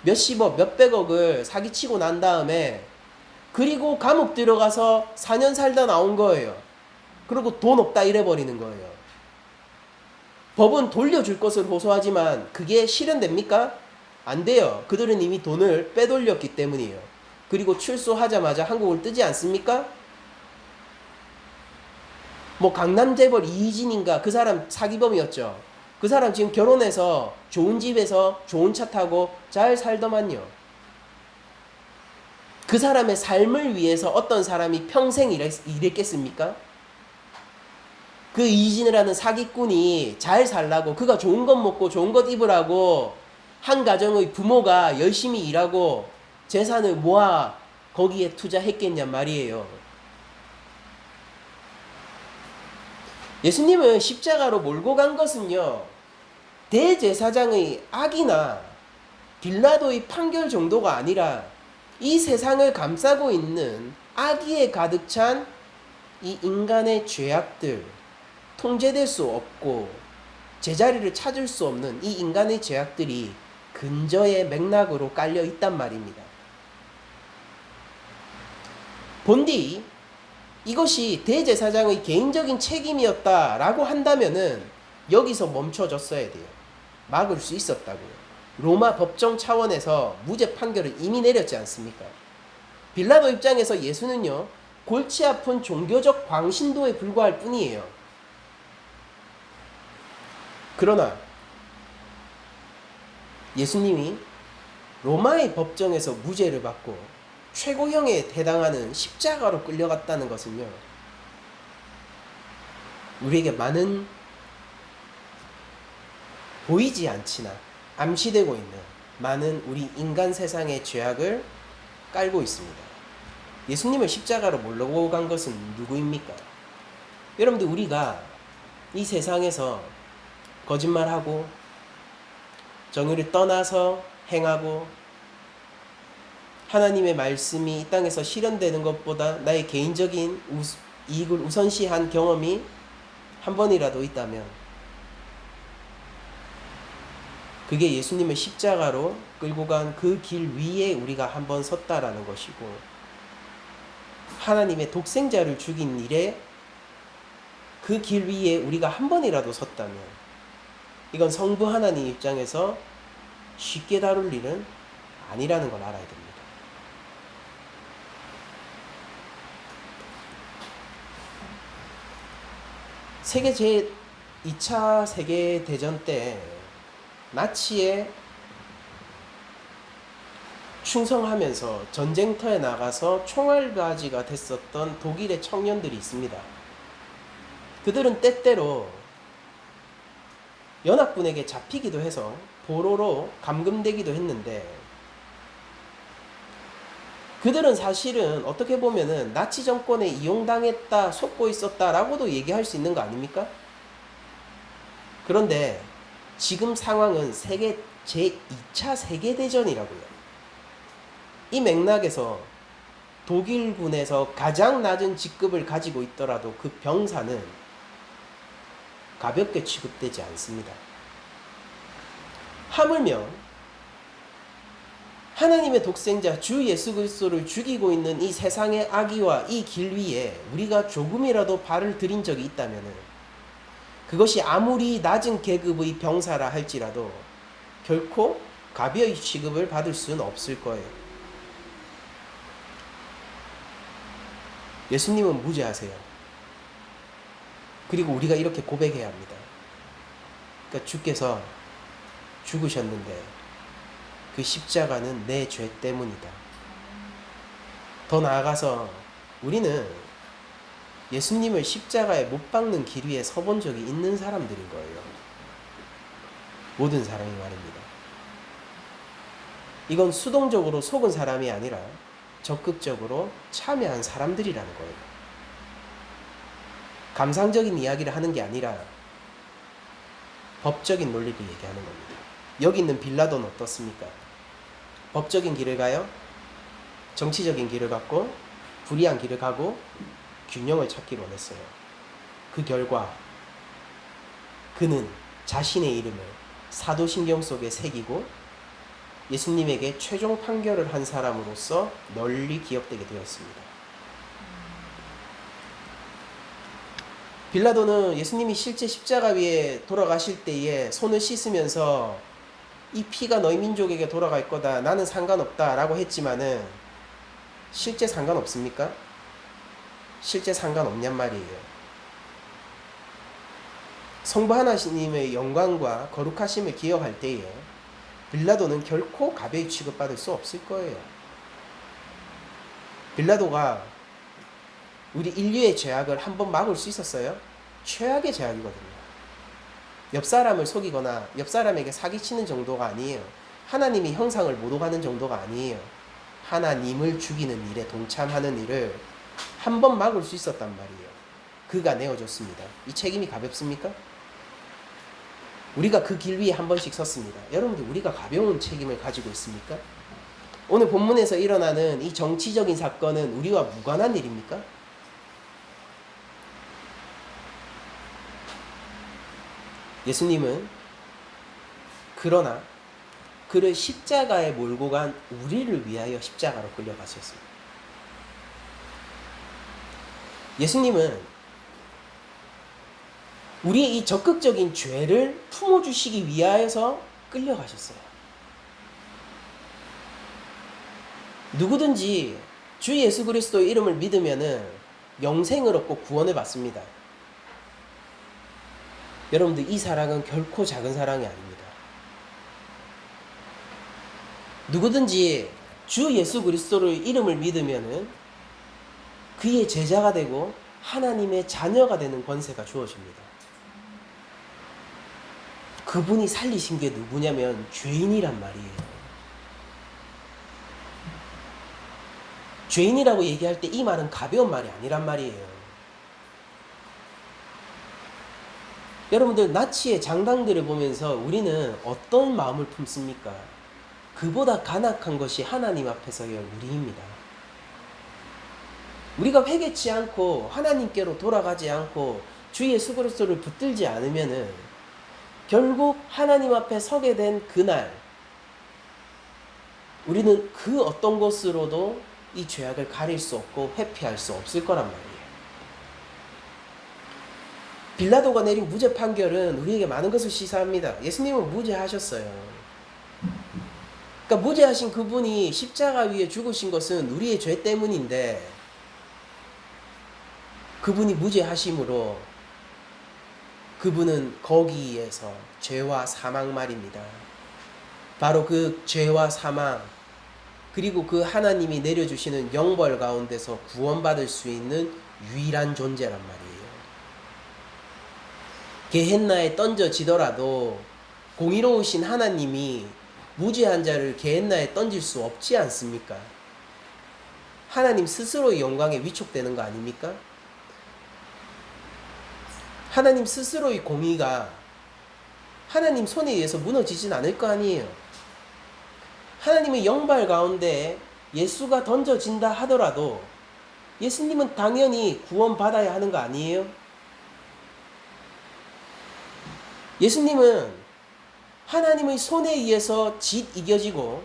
몇십억, 몇백억을 사기치고 난 다음에 그리고 감옥 들어가서 4년 살다 나온 거예요. 그리고 돈 없다 이래버리는 거예요. 법은 돌려줄 것을 호소하지만 그게 실현됩니까? 안 돼요. 그들은 이미 돈을 빼돌렸기 때문이에요. 그리고 출소하자마자 한국을 뜨지 않습니까? 뭐 강남 재벌 이희진인가 그 사람 사기범이었죠. 그 사람 지금 결혼해서 좋은 집에서 좋은 차 타고 잘 살더만요. 그 사람의 삶을 위해서 어떤 사람이 평생 일했겠습니까? 그 이진이라는 사기꾼이 잘 살라고 그가 좋은 것 먹고 좋은 것 입으라고 한 가정의 부모가 열심히 일하고 재산을 모아 거기에 투자했겠냔 말이에요. 예수님은 십자가로 몰고 간 것은요, 대제사장의 악이나 빌라도의 판결 정도가 아니라 이 세상을 감싸고 있는 악의에 가득 찬 이 인간의 죄악들, 통제될 수 없고 제자리를 찾을 수 없는 이 인간의 죄악들이 근저의 맥락으로 깔려 있단 말입니다. 본디 이것이 대제사장의 개인적인 책임이었다라고 한다면은 여기서 멈춰졌어야 돼요. 막을 수 있었다고요. 로마 법정 차원에서 무죄 판결을 이미 내렸지 않습니까? 빌라도 입장에서 예수는요, 골치 아픈 종교적 광신도에 불과할 뿐이에요. 그러나 예수님이 로마의 법정에서 무죄를 받고 최고형에 해당하는 십자가로 끌려갔다는 것은요, 우리에게 많은 보이지 않지나 암시되고 있는 많은 우리 인간 세상의 죄악을 깔고 있습니다. 예수님을 십자가로 몰고 간 것은 누구입니까? 여러분들, 우리가 이 세상에서 거짓말하고 정의를 떠나서 행하고 하나님의 말씀이 이 땅에서 실현되는 것보다 나의 개인적인 이익을 우선시한 경험이 한 번이라도 있다면 그게 예수님을 십자가로 끌고 간 그 길 위에 우리가 한 번 섰다라는 것이고, 하나님의 독생자를 죽인 일에 그 길 위에 우리가 한 번이라도 섰다면 이건 성부 하나님 입장에서 쉽게 다룰 일은 아니라는 걸 알아야 됩니다. 세계 제2차 세계대전 때 나치에 충성하면서 전쟁터에 나가서 총알바지가 됐었던 독일의 청년들이 있습니다. 그들은 때때로 연합군에게 잡히기도 해서 포로로 감금되기도 했는데, 그들은 사실은 어떻게 보면은 나치 정권에 이용당했다, 속고 있었다라고도 얘기할 수 있는 거 아닙니까? 그런데 지금 상황은 세계 제2차 세계대전이라고요. 이 맥락에서 독일군에서 가장 낮은 직급을 가지고 있더라도 그 병사는 가볍게 취급되지 않습니다. 하물며 하나님의 독생자 주 예수 그리스도를 죽이고 있는 이 세상의 악의와 이 길 위에 우리가 조금이라도 발을 들인 적이 있다면 그것이 아무리 낮은 계급의 병사라 할지라도 결코 가벼이 취급을 받을 수는 없을 거예요. 예수님은 무죄하세요. 그리고 우리가 이렇게 고백해야 합니다. 그러니까 주께서 죽으셨는데 그 십자가는 내 죄 때문이다. 더 나아가서 우리는 예수님을 십자가에 못 박는 길 위에 서본 적이 있는 사람들인 거예요. 모든 사람이 말입니다. 이건 수동적으로 속은 사람이 아니라 적극적으로 참여한 사람들이라는 거예요. 감상적인 이야기를 하는 게 아니라 법적인 논리를 얘기하는 겁니다. 여기 있는 빌라도는 어떻습니까? 법적인 길을 가요? 정치적인 길을 갖고 불의한 길을 가고 균형을 찾기를 원했어요. 그 결과 그는 자신의 이름을 사도신경 속에 새기고 예수님에게 최종 판결을 한 사람으로서 널리 기억되게 되었습니다. 빌라도는 예수님이 실제 십자가 위에 돌아가실 때에 손을 씻으면서 이 피가 너희 민족에게 돌아갈 거다. 나는 상관없다. 라고 했지만은 실제 상관없습니까? 실제 상관없냔 말이에요. 성부 하나님의 영광과 거룩하심을 기억할 때에 빌라도는 결코 가벼이 취급받을 수 없을 거예요. 빌라도가 우리 인류의 죄악을 한번 막을 수 있었어요? 최악의 죄악이거든요. 옆 사람을 속이거나 옆 사람에게 사기치는 정도가 아니에요. 하나님이 형상을 모독하는 정도가 아니에요. 하나님을 죽이는 일에 동참하는 일을 한번 막을 수 있었단 말이에요. 그가 내어줬습니다. 이 책임이 가볍습니까? 우리가 그 길 위에 한 번씩 섰습니다. 여러분들 우리가 가벼운 책임을 가지고 있습니까? 오늘 본문에서 일어나는 이 정치적인 사건은 우리와 무관한 일입니까? 예수님은 그러나 그를 십자가에 몰고 간 우리를 위하여 십자가로 끌려가셨습니다. 예수님은 우리의 이 적극적인 죄를 품어주시기 위하여서 끌려가셨어요. 누구든지 주 예수 그리스도의 이름을 믿으면은 영생을 얻고 구원을 받습니다. 여러분들 이 사랑은 결코 작은 사랑이 아닙니다. 누구든지 주 예수 그리스도의 이름을 믿으면은 그의 제자가 되고 하나님의 자녀가 되는 권세가 주어집니다. 그분이 살리신 게 누구냐면 죄인이란 말이에요. 죄인이라고 얘기할 때 이 말은 가벼운 말이 아니란 말이에요. 여러분들 나치의 장당들을 보면서 우리는 어떤 마음을 품습니까? 그보다 간악한 것이 하나님 앞에서의 우리입니다. 우리가 회개치 않고 하나님께로 돌아가지 않고 주 예수 그리스도를 붙들지 않으면은 결국 하나님 앞에 서게 된 그날 우리는 그 어떤 것으로도 이 죄악을 가릴 수 없고 회피할 수 없을 거란 말이에요. 빌라도가 내린 무죄 판결은 우리에게 많은 것을 시사합니다. 예수님은 무죄하셨어요. 그러니까 무죄하신 그분이 십자가 위에 죽으신 것은 우리의 죄 때문인데 그분이 무죄하심으로 그분은 거기에서 죄와 사망 말입니다. 바로 그 죄와 사망 그리고 그 하나님이 내려주시는 영벌 가운데서 구원받을 수 있는 유일한 존재란 말이에요. 게헨나에 던져지더라도 공의로우신 하나님이 무죄한 자를 게헨나에 던질 수 없지 않습니까? 하나님 스스로의 영광에 위축되는 거 아닙니까? 하나님 스스로의 공의가 하나님 손에 의해서 무너지진 않을 거 아니에요. 하나님의 영발 가운데 예수가 던져진다 하더라도 예수님은 당연히 구원받아야 하는 거 아니에요? 예수님은 하나님의 손에 의해서 짓 이겨지고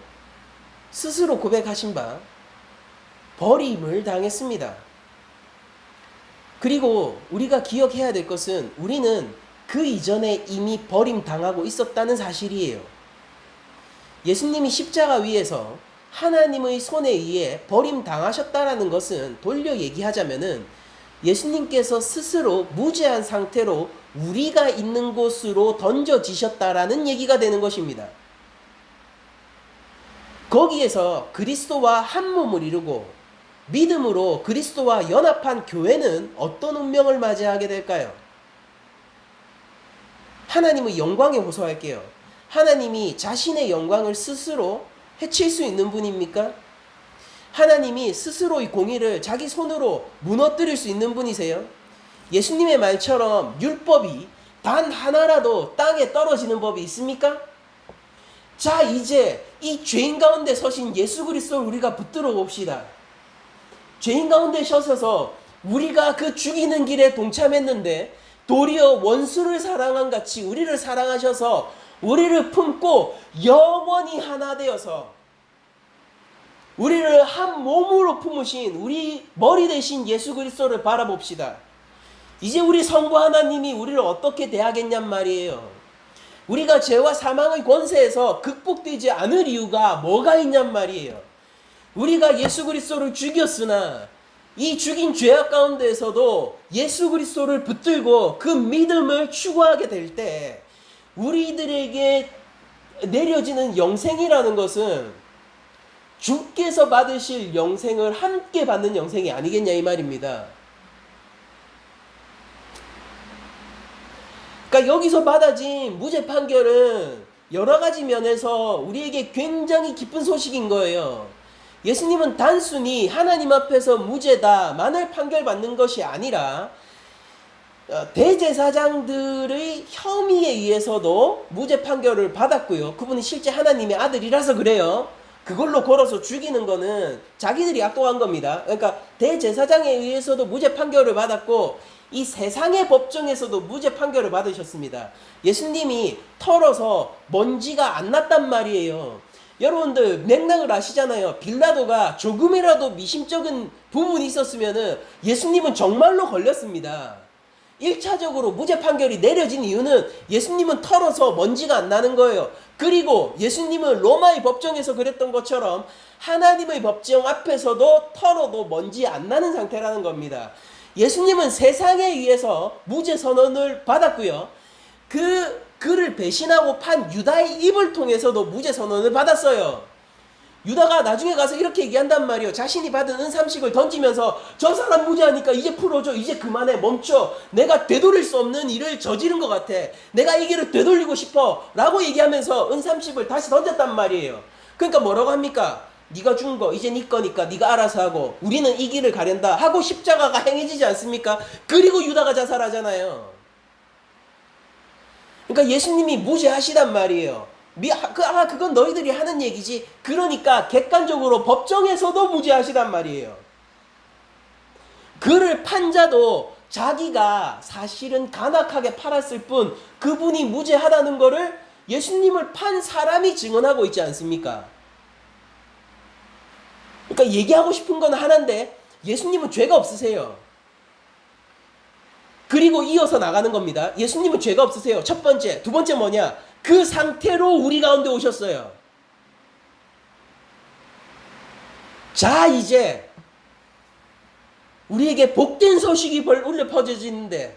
스스로 고백하신 바 버림을 당했습니다. 그리고 우리가 기억해야 될 것은 우리는 그 이전에 이미 버림당하고 있었다는 사실이에요. 예수님이 십자가 위에서 하나님의 손에 의해 버림당하셨다라는 것은 돌려 얘기하자면은 예수님께서 스스로 무죄한 상태로 우리가 있는 곳으로 던져지셨다라는 얘기가 되는 것입니다. 거기에서 그리스도와 한 몸을 이루고 믿음으로 그리스도와 연합한 교회는 어떤 운명을 맞이하게 될까요? 하나님의 영광에 호소할게요. 하나님이 자신의 영광을 스스로 해칠 수 있는 분입니까? 하나님이 스스로 이 공의를 자기 손으로 무너뜨릴 수 있는 분이세요? 예수님의 말처럼 율법이 단 하나라도 땅에 떨어지는 법이 있습니까? 자, 이제 이 죄인 가운데 서신 예수 그리스도를 우리가 붙들어 봅시다. 죄인 가운데 서셔서 우리가 그 죽이는 길에 동참했는데 도리어 원수를 사랑한 같이 우리를 사랑하셔서 우리를 품고 영원히 하나 되어서 우리를 한 몸으로 품으신 우리 머리 대신 예수 그리스도를 바라봅시다. 이제 우리 성부 하나님이 우리를 어떻게 대하겠냔 말이에요. 우리가 죄와 사망의 권세에서 극복되지 않을 이유가 뭐가 있냔 말이에요. 우리가 예수 그리스도를 죽였으나 이 죽인 죄악 가운데에서도 예수 그리스도를 붙들고 그 믿음을 추구하게 될 때 우리들에게 내려지는 영생이라는 것은 주께서 받으실 영생을 함께 받는 영생이 아니겠냐 이 말입니다. 그러니까 여기서 받아진 무죄 판결은 여러 가지 면에서 우리에게 굉장히 기쁜 소식인 거예요. 예수님은 단순히 하나님 앞에서 무죄다만을 판결받는 것이 아니라 대제사장들의 혐의에 의해서도 무죄 판결을 받았고요. 그분은 실제 하나님의 아들이라서 그래요. 그걸로 걸어서 죽이는 거는 자기들이 악독한 겁니다. 그러니까 대제사장에 의해서도 무죄 판결을 받았고 이 세상의 법정에서도 무죄 판결을 받으셨습니다. 예수님이 털어서 먼지가 안 났단 말이에요. 여러분들 맥락을 아시잖아요. 빌라도가 조금이라도 미심쩍은 부분이 있었으면 예수님은 정말로 걸렸습니다. 1차적으로 무죄 판결이 내려진 이유는 예수님은 털어서 먼지가 안 나는 거예요. 그리고 예수님은 로마의 법정에서 그랬던 것처럼 하나님의 법정 앞에서도 털어도 먼지 안 나는 상태라는 겁니다. 예수님은 세상에 의해서 무죄 선언을 받았고요. 그를 배신하고 판 유다의 입을 통해서도 무죄 선언을 받았어요. 유다가 나중에 가서 이렇게 얘기한단 말이에요. 자신이 받은 은삼식을 던지면서 저 사람 무죄하니까 이제 풀어줘. 이제 그만해. 멈춰. 내가 되돌릴 수 없는 일을 저지른 것 같아. 내가 이 길을 되돌리고 싶어. 라고 얘기하면서 은삼식을 다시 던졌단 말이에요. 그러니까 뭐라고 합니까? 네가 준 거 이제 네 거니까 네가 알아서 하고 우리는 이 길을 가련다 하고 십자가가 행해지지 않습니까? 그리고 유다가 자살하잖아요. 그러니까 예수님이 무죄하시단 말이에요. 그건 너희들이 하는 얘기지. 그러니까 객관적으로 법정에서도 무죄하시단 말이에요. 그를 판 자도 자기가 사실은 간악하게 팔았을 뿐 그분이 무죄하다는 거를 예수님을 판 사람이 증언하고 있지 않습니까? 그러니까 얘기하고 싶은 건 하나인데 예수님은 죄가 없으세요. 그리고 이어서 나가는 겁니다. 예수님은 죄가 없으세요. 첫 번째. 두 번째 뭐냐? 그 상태로 우리 가운데 오셨어요. 자, 이제 우리에게 복된 소식이 울려 퍼져지는데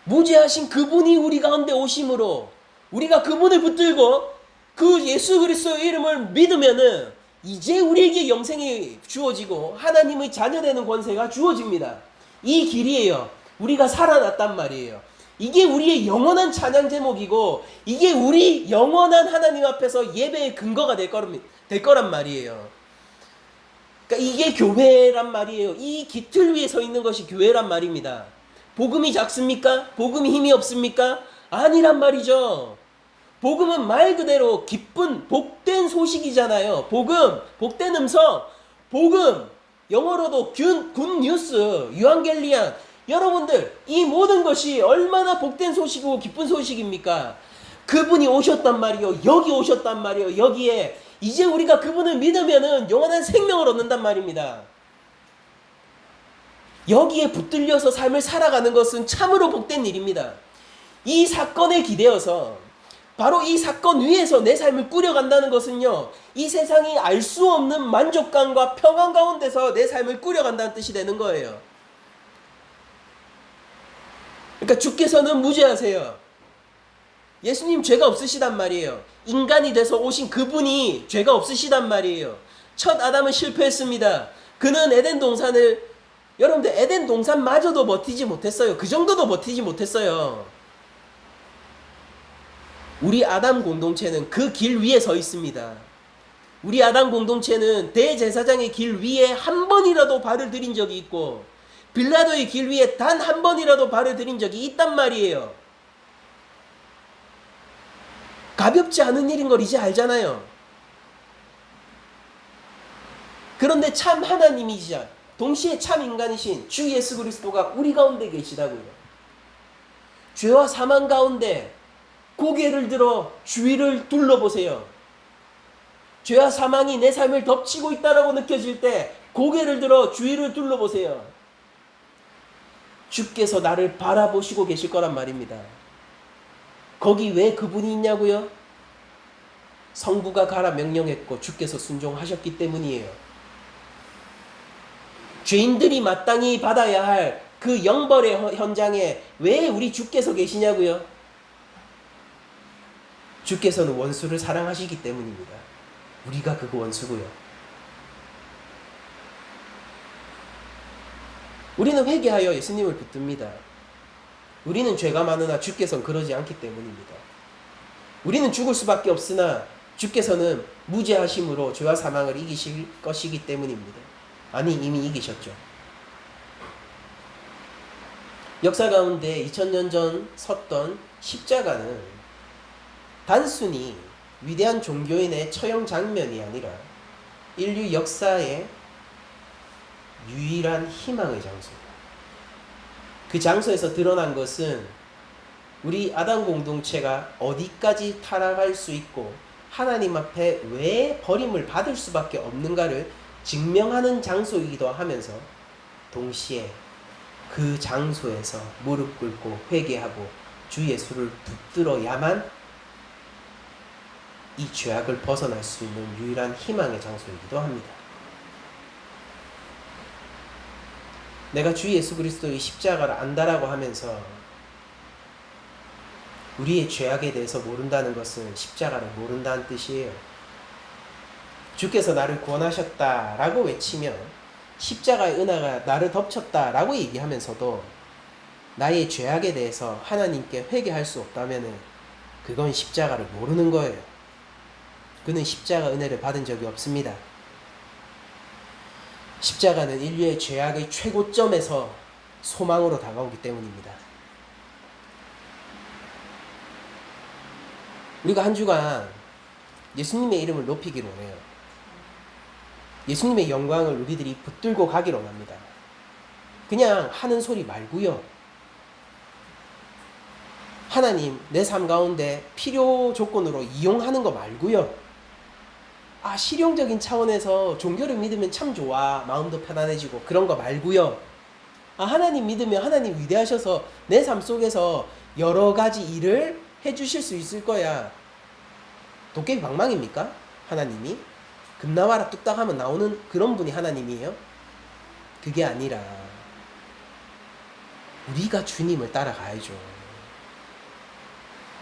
무죄하신 그분이 우리 가운데 오심으로 우리가 그분을 붙들고 그 예수 그리스도의 이름을 믿으면은 이제 우리에게 영생이 주어지고 하나님의 자녀되는 권세가 주어집니다. 이 길이에요. 우리가 살아났단 말이에요. 이게 우리의 영원한 찬양 제목이고 이게 우리 영원한 하나님 앞에서 예배의 근거가 될 거란 말이에요. 그러니까 이게 교회란 말이에요. 이 깃틀 위에 서 있는 것이 교회란 말입니다. 복음이 작습니까? 복음이 힘이 없습니까? 아니란 말이죠. 복음은 말 그대로 기쁜 복된 소식이잖아요. 복음, 복된 음성, 복음, 영어로도 굿뉴스, 유앙겔리안. 여러분들 이 모든 것이 얼마나 복된 소식이고 기쁜 소식입니까? 그분이 오셨단 말이요. 여기 오셨단 말이요. 여기에 이제 우리가 그분을 믿으면은 영원한 생명을 얻는단 말입니다. 여기에 붙들려서 삶을 살아가는 것은 참으로 복된 일입니다. 이 사건에 기대어서 바로 이 사건 위에서 내 삶을 꾸려간다는 것은요, 이 세상이 알 수 없는 만족감과 평안 가운데서 내 삶을 꾸려간다는 뜻이 되는 거예요. 그러니까 주께서는 무죄하세요. 예수님 죄가 없으시단 말이에요. 인간이 돼서 오신 그분이 죄가 없으시단 말이에요. 첫 아담은 실패했습니다. 그는 에덴 동산을, 여러분들 에덴 동산마저도 버티지 못했어요. 그 정도도 버티지 못했어요. 우리 아담 공동체는 그 길 위에 서 있습니다. 우리 아담 공동체는 대제사장의 길 위에 한 번이라도 발을 들인 적이 있고 빌라도의 길 위에 단 한 번이라도 발을 들인 적이 있단 말이에요. 가볍지 않은 일인 걸 이제 알잖아요. 그런데 참 하나님이시자 동시에 참 인간이신 주 예수 그리스도가 우리 가운데 계시다고요. 죄와 사망 가운데 고개를 들어 주위를 둘러보세요. 죄와 사망이 내 삶을 덮치고 있다라고 느껴질 때 고개를 들어 주위를 둘러보세요. 주께서 나를 바라보시고 계실 거란 말입니다. 거기 왜 그분이 있냐고요? 성부가 가라 명령했고 주께서 순종하셨기 때문이에요. 죄인들이 마땅히 받아야 할 그 영벌의 현장에 왜 우리 주께서 계시냐고요? 주께서는 원수를 사랑하시기 때문입니다. 우리가 그 원수고요. 우리는 회개하여 예수님을 붙듭니다. 우리는 죄가 많으나 주께서는 그러지 않기 때문입니다. 우리는 죽을 수밖에 없으나 주께서는 무죄하심으로 죄와 사망을 이기실 것이기 때문입니다. 아니, 이미 이기셨죠. 역사 가운데 2000년 전 섰던 십자가는 단순히 위대한 종교인의 처형 장면이 아니라 인류 역사의 유일한 희망의 장소입니다. 그 장소에서 드러난 것은 우리 아담 공동체가 어디까지 타락할 수 있고 하나님 앞에 왜 버림을 받을 수밖에 없는가를 증명하는 장소이기도 하면서 동시에 그 장소에서 무릎 꿇고 회개하고 주 예수를 붙들어야만 이 죄악을 벗어날 수 있는 유일한 희망의 장소이기도 합니다. 내가 주 예수 그리스도의 십자가를 안다라고 하면서 우리의 죄악에 대해서 모른다는 것은 십자가를 모른다는 뜻이에요. 주께서 나를 구원하셨다라고 외치며 십자가의 은혜가 나를 덮쳤다라고 얘기하면서도 나의 죄악에 대해서 하나님께 회개할 수 없다면 그건 십자가를 모르는 거예요. 그는 십자가 은혜를 받은 적이 없습니다. 십자가는 인류의 죄악의 최고점에서 소망으로 다가오기 때문입니다. 우리가 한 주간 예수님의 이름을 높이기로 해요. 예수님의 영광을 우리들이 붙들고 가기로 합니다. 그냥 하는 소리 말고요. 하나님 내 삶 가운데 필요 조건으로 이용하는 거 말고요. 실용적인 차원에서 종교를 믿으면 참 좋아. 마음도 편안해지고 그런 거 말고요. 하나님 믿으면 하나님 위대하셔서 내 삶 속에서 여러 가지 일을 해주실 수 있을 거야. 도깨비 방망입니까? 하나님이? 금나와라 뚝딱 하면 나오는 그런 분이 하나님이에요? 그게 아니라 우리가 주님을 따라가야죠.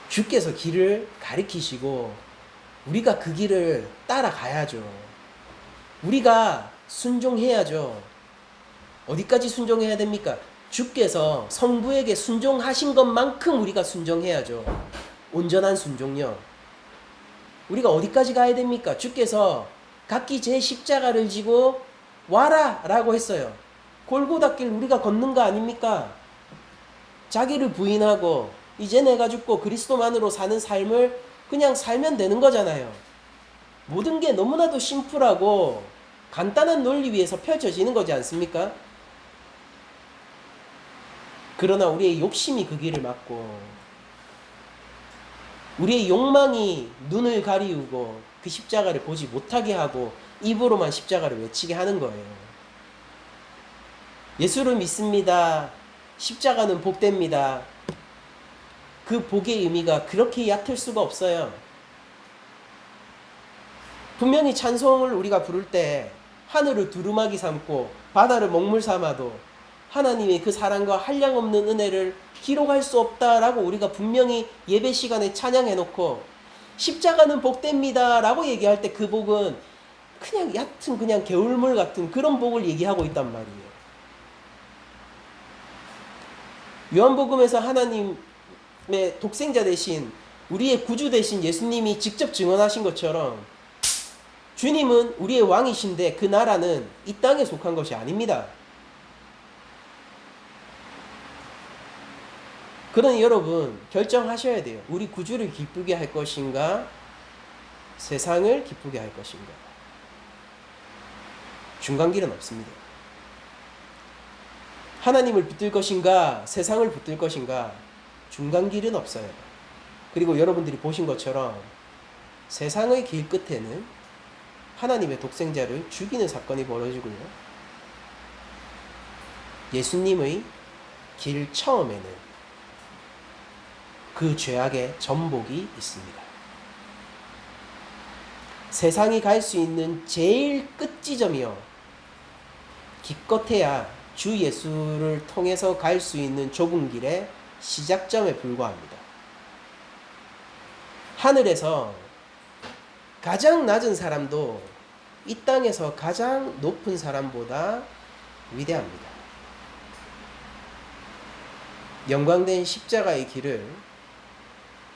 주께서 길을 가리키시고 우리가 그 길을 따라가야죠. 우리가 순종해야죠. 어디까지 순종해야 됩니까? 주께서 성부에게 순종하신 것만큼 우리가 순종해야죠. 온전한 순종요. 우리가 어디까지 가야 됩니까? 주께서 각기 제 십자가를 지고 와라 라고 했어요. 골고다길 우리가 걷는 거 아닙니까? 자기를 부인하고 이제 내가 죽고 그리스도만으로 사는 삶을 그냥 살면 되는 거잖아요. 모든 게 너무나도 심플하고 간단한 논리 위에서 펼쳐지는 거지 않습니까? 그러나 우리의 욕심이 그 길을 막고 우리의 욕망이 눈을 가리우고 그 십자가를 보지 못하게 하고 입으로만 십자가를 외치게 하는 거예요. 예수를 믿습니다. 십자가는 복됩니다. 그 복의 의미가 그렇게 얕을 수가 없어요. 분명히 찬송을 우리가 부를 때 하늘을 두루마기 삼고 바다를 먹물 삼아도 하나님의 그 사랑과 한량없는 은혜를 기록할 수 없다라고 우리가 분명히 예배 시간에 찬양해놓고 십자가는 복됩니다 라고 얘기할 때 그 복은 그냥 얕은 그냥 개울물 같은 그런 복을 얘기하고 있단 말이에요. 요한복음에서 하나님의 독생자 대신 우리의 구주 대신 예수님이 직접 증언하신 것처럼 주님은 우리의 왕이신데 그 나라는 이 땅에 속한 것이 아닙니다. 그러니 여러분 결정하셔야 돼요. 우리 구주를 기쁘게 할 것인가, 세상을 기쁘게 할 것인가. 중간길은 없습니다. 하나님을 붙들 것인가, 세상을 붙들 것인가, 중간길은 없어요. 그리고 여러분들이 보신 것처럼 세상의 길 끝에는 하나님의 독생자를 죽이는 사건이 벌어지고요. 예수님의 길 처음에는 그 죄악의 전복이 있습니다. 세상이 갈 수 있는 제일 끝 지점이요, 기껏해야 주 예수를 통해서 갈 수 있는 좁은 길의 시작점에 불과합니다. 하늘에서 가장 낮은 사람도 이 땅에서 가장 높은 사람보다 위대합니다. 영광된 십자가의 길을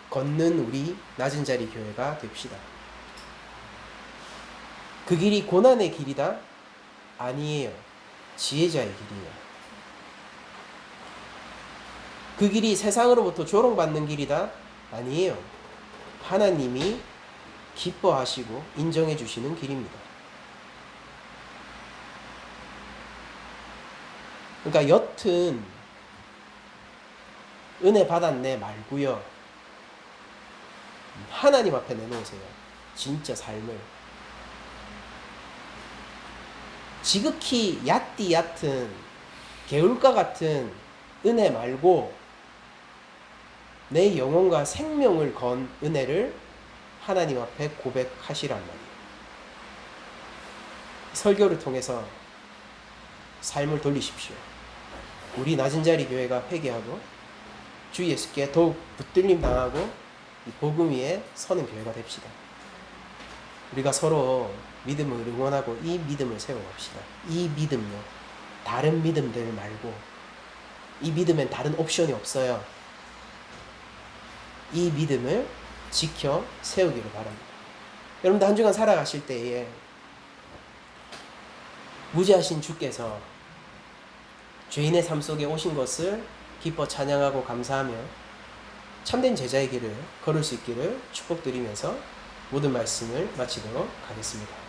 걷는 우리 낮은 자리 교회가 됩시다. 그 길이 고난의 길이다? 아니에요. 지혜자의 길이에요. 그 길이 세상으로부터 조롱받는 길이다? 아니에요. 하나님이 기뻐하시고 인정해 주시는 길입니다. 그러니까 여튼 은혜 받았네 말고요, 하나님 앞에 내놓으세요. 진짜 삶을. 지극히 얕은 개울가 같은 은혜 말고 내 영혼과 생명을 건 은혜를 하나님 앞에 고백하시란 말이에요. 설교를 통해서 삶을 돌리십시오. 우리 낮은 자리 교회가 회개하고 주 예수께 더욱 붙들림 당하고 이 복음 위에 서는 교회가 됩시다. 우리가 서로 믿음을 응원하고 이 믿음을 세워갑시다. 이 믿음요, 다른 믿음들 말고, 이 믿음엔 다른 옵션이 없어요. 이 믿음을 지켜 세우기를 바랍니다. 여러분들 한 주간 살아가실 때에 무지하신 주께서 죄인의 삶 속에 오신 것을 기뻐 찬양하고 감사하며 참된 제자의 길을 걸을 수 있기를 축복드리면서 모든 말씀을 마치도록 하겠습니다.